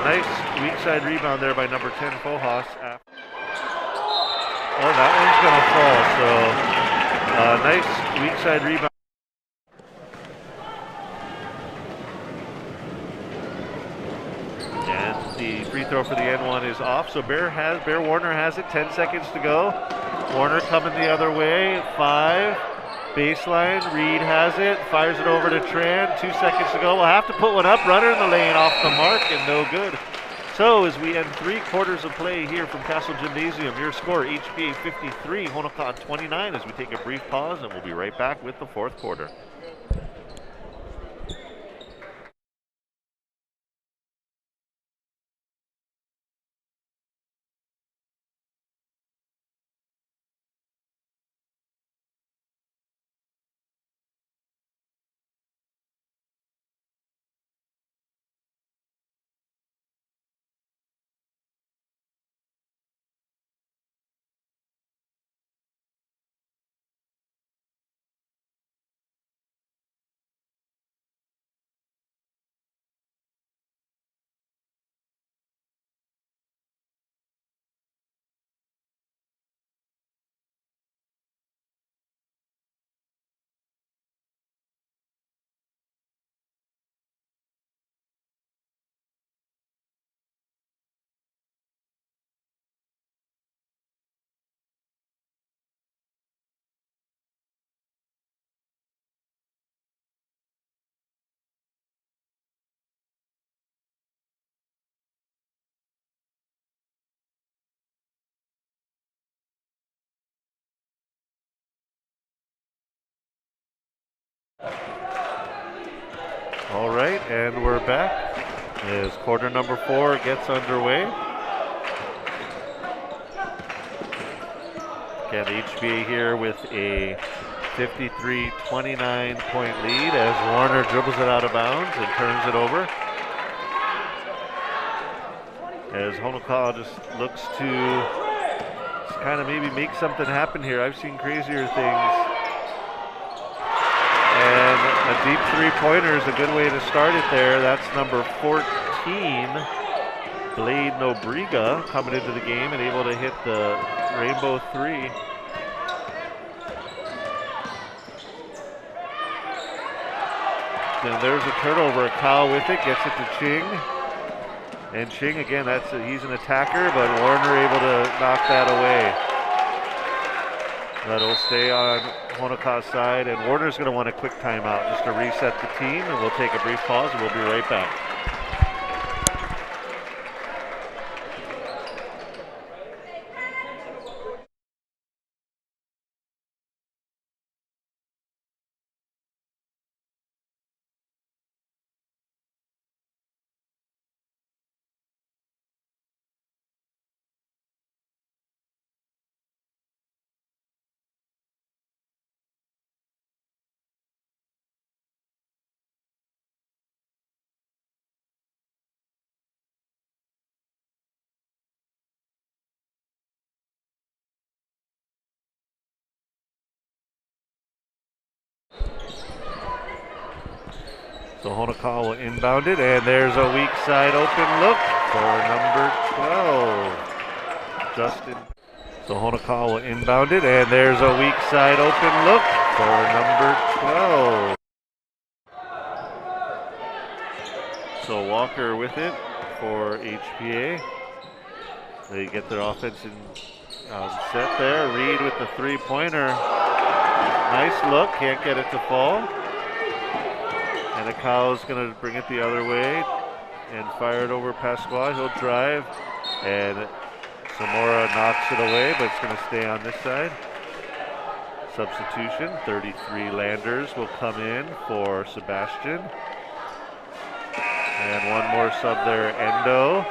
nice weak side rebound there by number 10, Fohas. Oh, that one's going to fall. So nice weak side rebound. And the free throw for the N1 is off. So Bear Warner has it. 10 seconds to go. Warner coming the other way. 5. Baseline. Reed has it. Fires it over to Tran. 2 seconds to go. We'll have to put one up. Runner in the lane off the mark and no good. So as we end 3 quarters of play here from Castle Gymnasium, your score, HPA 53, Honoka'a 29, as we take a brief pause, and we'll be right back with the fourth quarter. All right, and we're back as quarter number 4 gets underway. Again, the HBA here with a 53-29 point lead as Warner dribbles it out of bounds and turns it over. As Honoka'a just looks to kind of maybe make something happen here. I've seen crazier things. And a deep three-pointer is a good way to start it there. That's number 14, Blade Nobriga, coming into the game and able to hit the rainbow three. And there's a turnover. Kyle with it, gets it to Ching. And Ching, again, he's an attacker, but Warner able to knock that away. That'll stay on Honoka'a's side, and Warner's going to want a quick timeout just to reset the team, and we'll take a brief pause, and we'll be right back. So Honoka'a will inbound it, and there's a weak side open look for number 12, Justin. So Honoka'a will inbound it, and there's a weak side open look for number 12. So Walker with it for HPA. They get their offense in set there. Reed with the three-pointer. Nice look, can't get it to fall. And Akao's going to bring it the other way and fire it over Pasquale. He'll drive, and Zamora knocks it away, but it's going to stay on this side. Substitution, 33 Landers will come in for Sebastian. And one more sub there, Endo.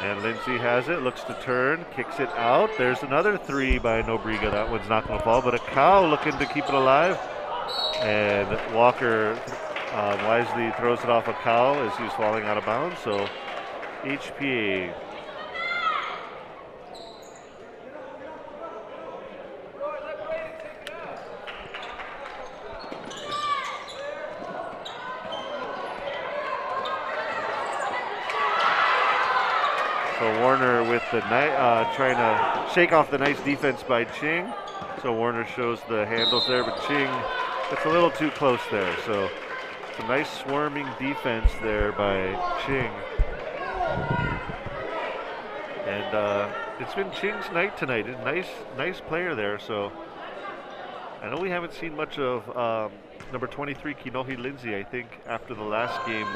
And Lindsay has it, looks to turn, kicks it out. There's another three by Nobriga. That one's not going to fall, but Akao looking to keep it alive. And Walker wisely throws it off Akao as he's falling out of bounds. So HPA. So Warner with the trying to shake off the nice defense by Ching. So Warner shows the handles there, but Ching, it's a little too close there. So it's a nice swarming defense there by Ching. And it's been Ching's night tonight. Nice player there. So I know we haven't seen much of number 23, Kinohi Lindsay. I think after the last game,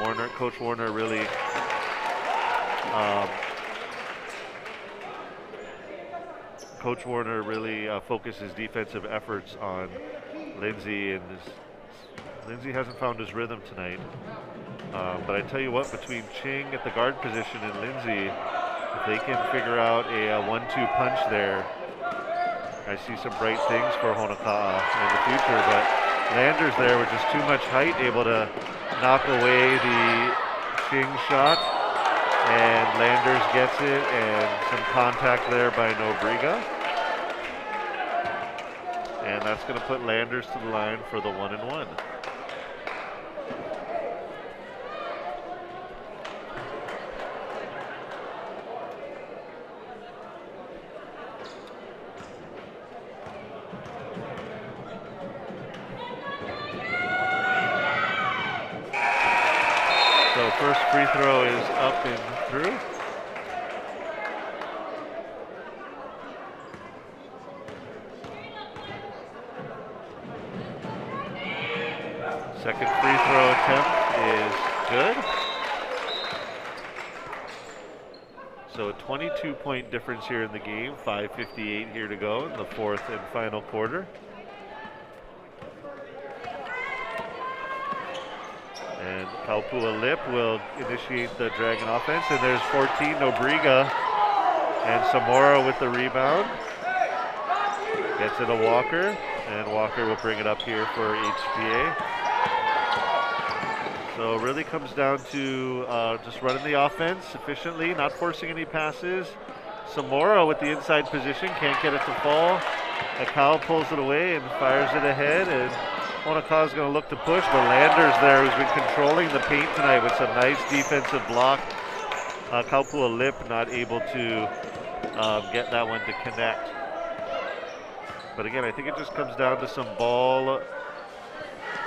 Coach Warner really focused his defensive efforts on Lindsay, and Lindsay hasn't found his rhythm tonight. But I tell you what, between Ching at the guard position and Lindsay, if they can figure out a 1-2 punch there, I see some bright things for Honoka'a in the future. But Landers there with just too much height, able to knock away the Ching shot. And Landers gets it, and some contact there by Nobriga. And that's going to put Landers to the line for the 1-and-1. So first free throw is up and through. Second free throw attempt is good. So a 22-point difference here in the game, 5:58 here to go in the fourth and final quarter. And Kaupua Lip will initiate the Dragon offense, and there's 14, Nobriga, and Samora with the rebound. Gets it to Walker, and Walker will bring it up here for HPA. So it really comes down to just running the offense efficiently, not forcing any passes. Samora with the inside position, can't get it to fall. Akau pulls it away and fires it ahead, and Honikawa is going to look to push, but Landers there, who's been controlling the paint tonight with some nice defensive block. Kaupua Lip not able to get that one to connect. But again, I think it just comes down to some ball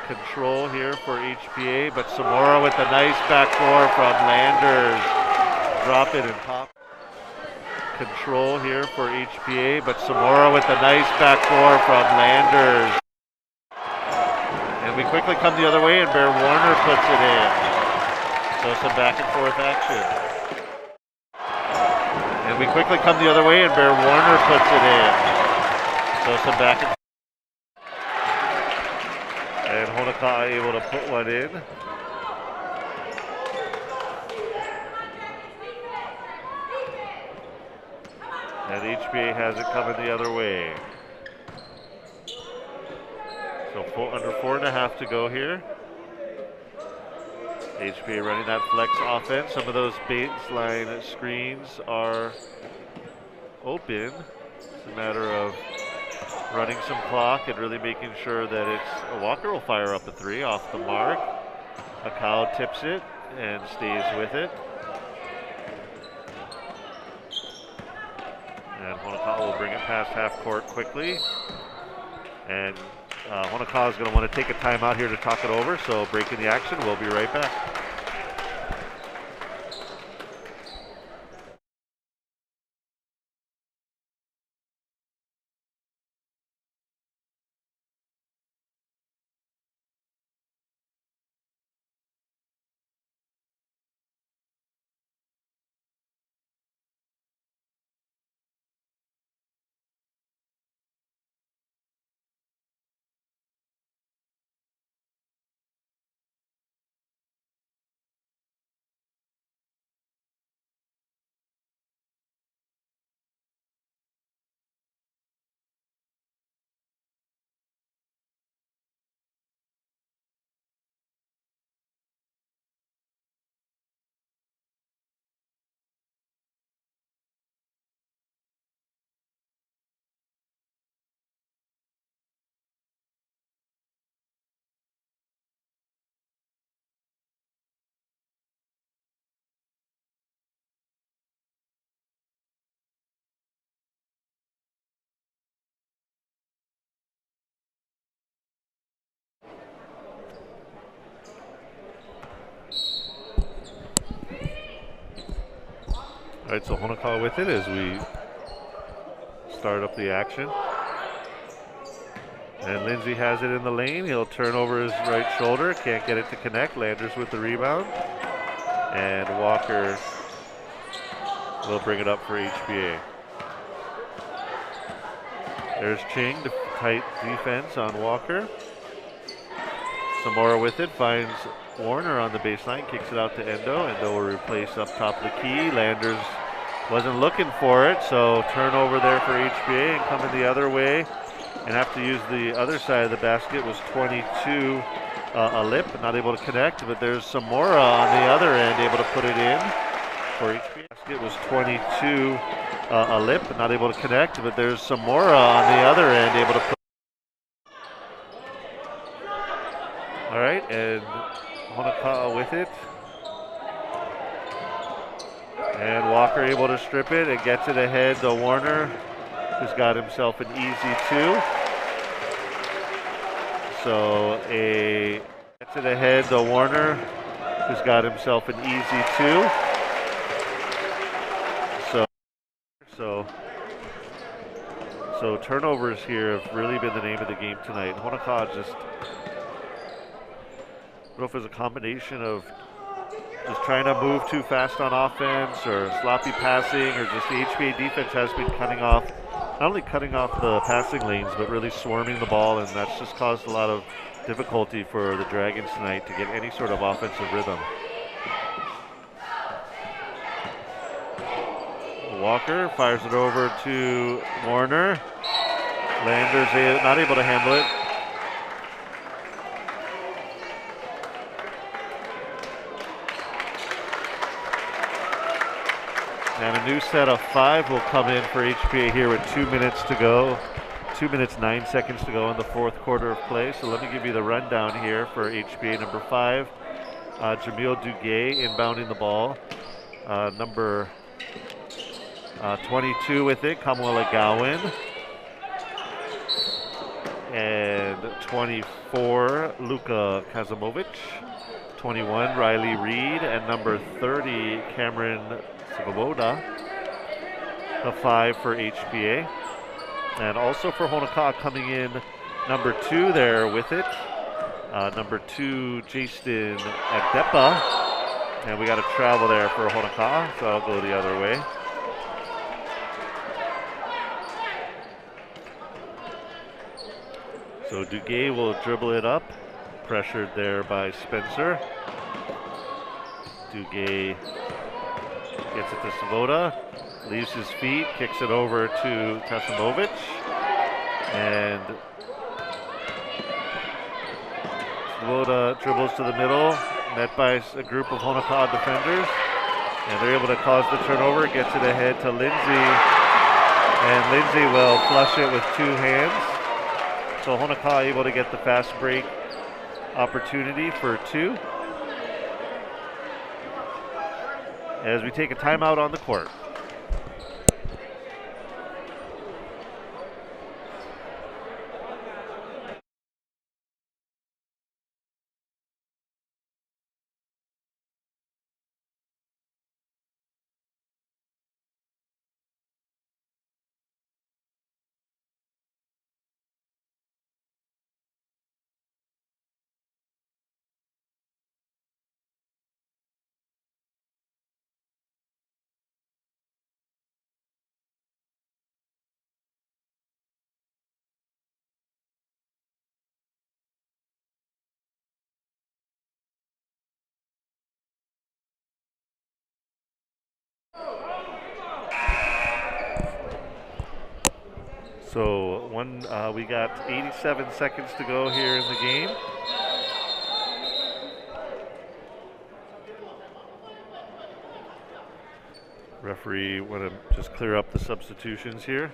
control here for HPA, but Samora with a nice backdoor from Landers. Drop it and pop. Control here for HPA, but Samora with a nice backdoor from Landers. And we quickly come the other way, and Bear Warner puts it in. So some back and forth action. And we quickly come the other way, and Bear Warner puts it in. So some back and forth. And Honikawa able to put one in. And HBA has it coming the other way. So under 4.5 to go here. HBA running that flex offense. Some of those baseline screens are open. It's a matter of running some clock and really making sure that it's Walker will fire up a three off the mark. Akau tips it and stays with it. And Honikawa will bring it past half court quickly. And Honikawa is going to want to take a timeout here to talk it over, so breaking the action, we'll be right back. All right, so Honikawa with it as we start up the action. And Lindsay has it in the lane. He'll turn over his right shoulder. Can't get it to connect. Landers with the rebound. And Walker will bring it up for HBA. There's Ching, the tight defense on Walker. Samora with it, finds Warner on the baseline, kicks it out to Endo. Endo will replace up top of the key. Landers wasn't looking for it, so turnover there for HBA and coming the other way. And have to use the other side of the basket was 22, a Lip, not able to connect, but there's Samora on the other end, able to put it in for HBA. Basket was 22, a Lip, not able to connect, but there's Samora on the other end, able to put. All right, and Honikawa with it. And Walker able to strip it and gets it ahead to Warner, who's got himself an easy two. So gets it ahead to Warner, who's got himself an easy two. So turnovers here have really been the name of the game tonight. Honikawa just, I don't know if it's a combination of just trying to move too fast on offense or sloppy passing, or just the HPA defense has been not only cutting off the passing lanes, but really swarming the ball, and that's just caused a lot of difficulty for the Dragons tonight to get any sort of offensive rhythm. Walker fires it over to Warner. Landers not able to handle it. And a new set of 5 will come in for HPA here with 2 minutes to go. 2 minutes, 9 seconds to go in the fourth quarter of play. So let me give you the rundown here for HPA. Number 5, Jamil Duguay inbounding the ball. Number 22 with it, Kamuela Gowan. And 24, Luka Kazamovic. 21, Riley Reed. And number 30, Cameron Sivaboda. The 5 for HPA. And also for Honoka'a coming in, number 2 there with it. Number 2, Jason Adepa. And we got to travel there for Honoka'a, so I'll go the other way. So Duguay will dribble it up, pressured there by Spencer. Duguay gets it to Savoda, leaves his feet, kicks it over to Kasimovic, and Savoda dribbles to the middle, met by a group of Honoka'a defenders, and they're able to cause the turnover, gets it ahead to Lindsay, and Lindsay will flush it with 2 hands. So Honoka'a able to get the fast break opportunity for 2. As we take a timeout on the court. So we got 87 seconds to go here in the game. Referee want to just clear up the substitutions here.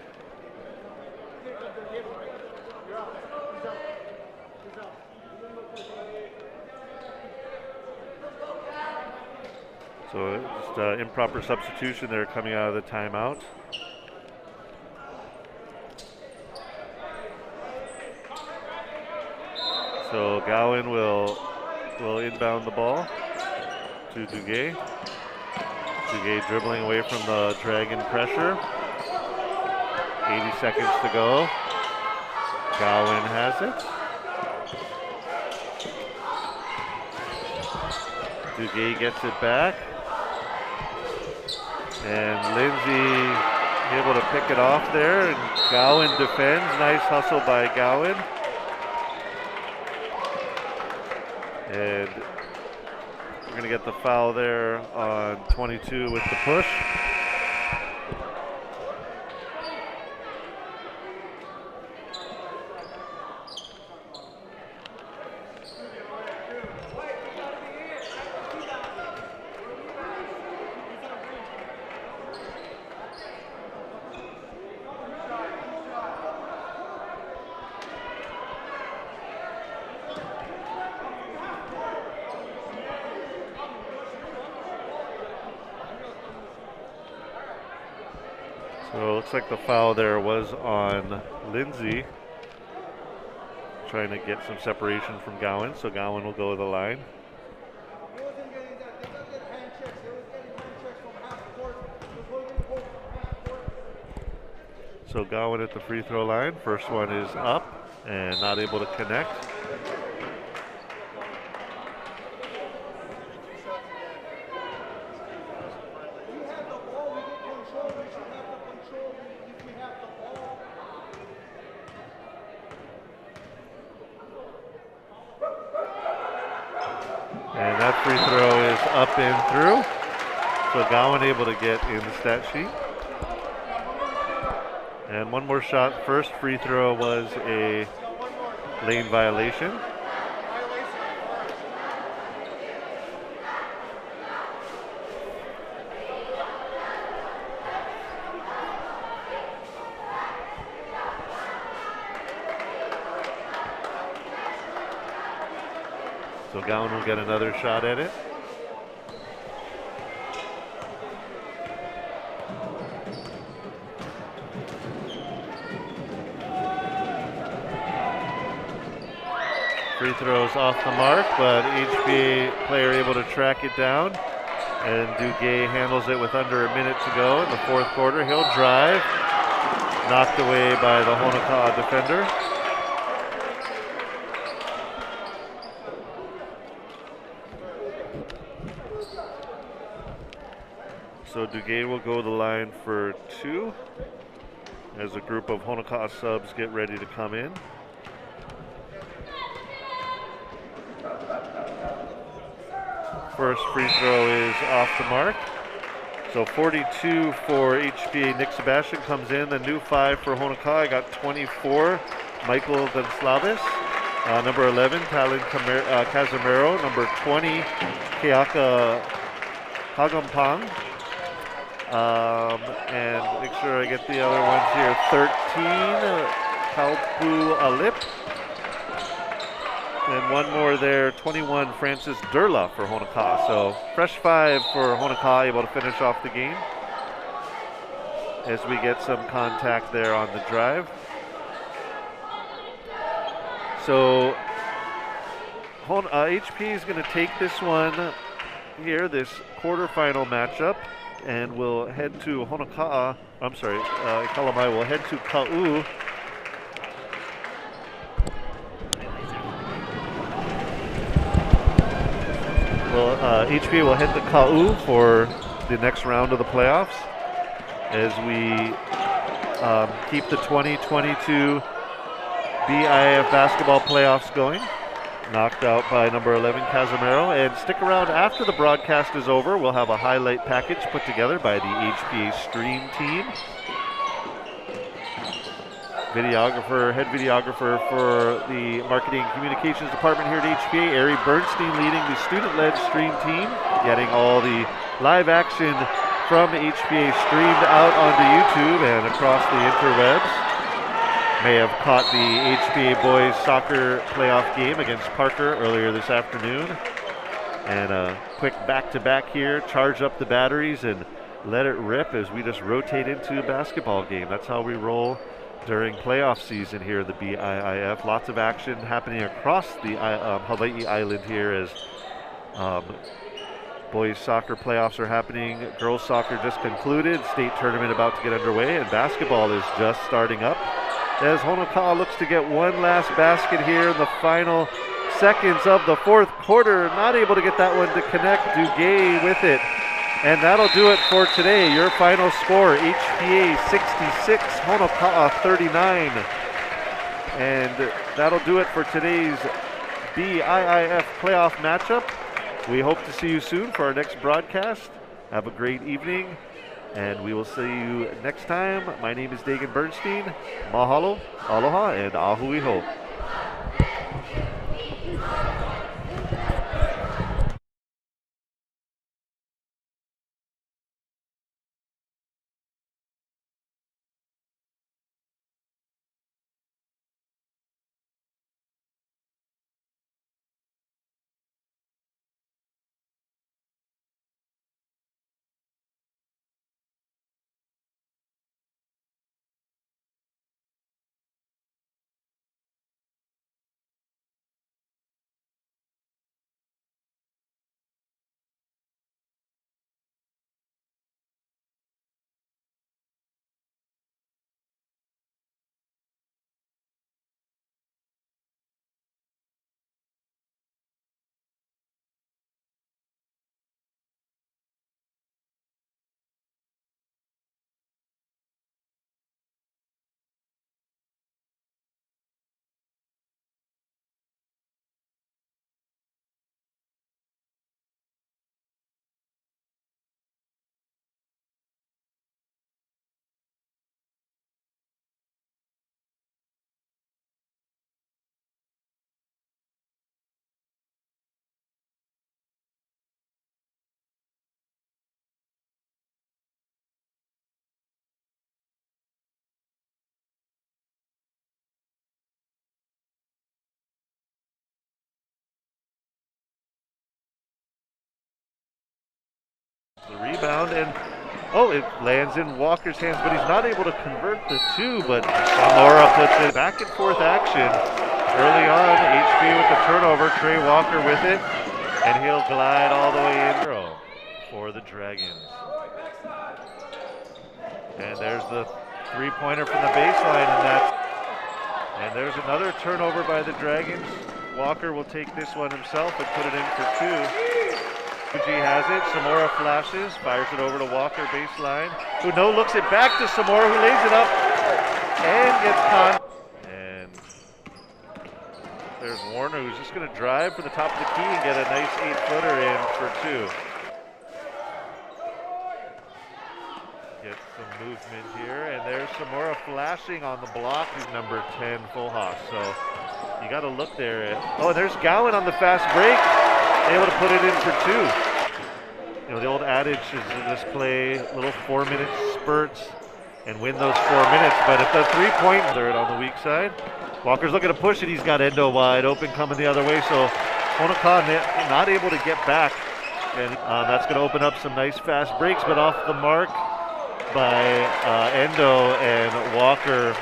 So just improper substitution there coming out of the timeout. So Gowan will inbound the ball to Duguay. Duguay dribbling away from the Dragon pressure. 80 seconds to go. Gowan has it. Duguay gets it back. And Lindsay able to pick it off there. And Gowan defends. Nice hustle by Gowan. And we're going to get the foul there on 22 with the push. So it looks like the foul there was on Lindsay, trying to get some separation from Gowan. So Gowan will go to the line. So Gowan at the free throw line. First one is up and not able to connect. up and through. So Gowan able to get in the stat sheet. And one more shot. First free throw was a lane violation. So Gowan will get another shot at it. Free throws off the mark, but HBA player able to track it down. And Duguay handles it with under a minute to go in the fourth quarter. He'll drive, knocked away by the Honoka'a defender. So Duguay will go to the line for two as a group of Honoka'a subs get ready to come in. First free throw is off the mark. So 42 for HPA. Nick Sebastian comes in. The new 5 for Honoka'a. I got 24. Michael Gonçalves. Number 11, Talon Casimiro. Number 20, Keaka Hagampang. And make sure I get the other ones here. 13, Kaupu Alip. And one more there, 21, Francis Durla for Honoka'a. So fresh 5 for Honoka'a, able to finish off the game as we get some contact there on the drive. So HP is going to take this one here, this quarterfinal matchup, and we'll head to Honoka'a. I'm sorry, Kalamai will head to Ka'u. Well, HPA will head to Ka'u for the next round of the playoffs as we keep the 2022 BIIF basketball playoffs going. Knocked out by number 11, Casimiro. And stick around after the broadcast is over. We'll have a highlight package put together by the HPA Stream team. Head videographer for the Marketing and Communications Department here at HPA, Ari Bernstein, leading the student-led stream team, getting all the live action from HPA streamed out onto YouTube and across the interwebs. May have caught the HPA boys soccer playoff game against Parker earlier this afternoon. And a quick back-to-back here, charge up the batteries and let it rip as we just rotate into a basketball game. That's how we roll during playoff season here at the BIIF. Lots of action happening across the Hawai'i Island here as boys soccer playoffs are happening. Girls soccer just concluded. State tournament about to get underway, and basketball is just starting up as Honoka'a looks to get one last basket here in the final seconds of the fourth quarter. Not able to get that one to connect. Duguay with it. And that'll do it for today. Your final score, HPA 66, Honoka'a 39. And that'll do it for today's BIIF playoff matchup. We hope to see you soon for our next broadcast. Have a great evening, and we will see you next time. My name is Dagan Bernstein. Mahalo, aloha, and ahui ho. The rebound, and oh, it lands in Walker's hands, but he's not able to convert the two, but Samora puts it back and forth action. Early on, HB with the turnover, Trey Walker with it, and he'll glide all the way in for the Dragons. And there's the three-pointer from the baseline, and there's another turnover by the Dragons. Walker will take this one himself and put it in for two. Fuji has it, Samora flashes, fires it over to Walker baseline, who looks it back to Samora, who lays it up and gets caught. And there's Warner, who's just going to drive for the top of the key and get a nice 8-footer in for two. Get some movement here, and there's Samora flashing on the block, who's number 10, Fullhaus. So you got to look there. And there's Gowan on the fast break, able to put it in for two. You know, the old adage is to just play little 4-minute spurts and win those 4 minutes. But if the three-point third on the weak side, Walker's looking to push it. He's got Endo wide open coming the other way. So Honoka not able to get back. And that's going to open up some nice fast breaks, but off the mark by Endo and Walker.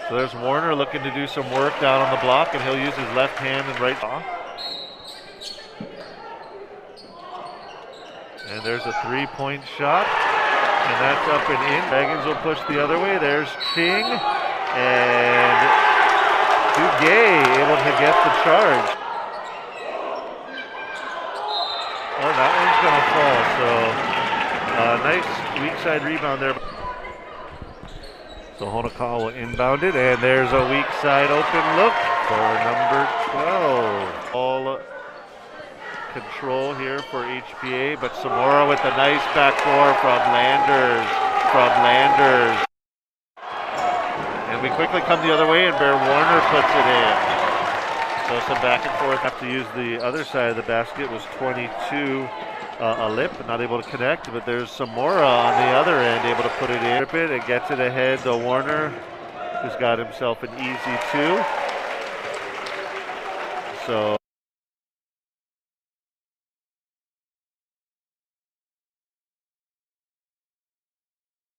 So there's Warner looking to do some work down on the block, and he'll use his left hand and right paw. And there's a three-point shot, and that's up and in. Dragons will push the other way. There's Ching, and Duguay able to get the charge. Oh, that one's going to fall. So nice weak side rebound there. So Honoka will inbound it, and there's a weak side open look for number 12. All control here for HPA, but Samora with a nice backdoor from Landers. And we quickly come the other way, and Bear Warner puts it in. So some back and forth. Have to use the other side of the basket. Was 22 a lip, not able to connect, but there's Samora on the other end, able to put it in. It gets it ahead to Warner, who's got himself an easy two. So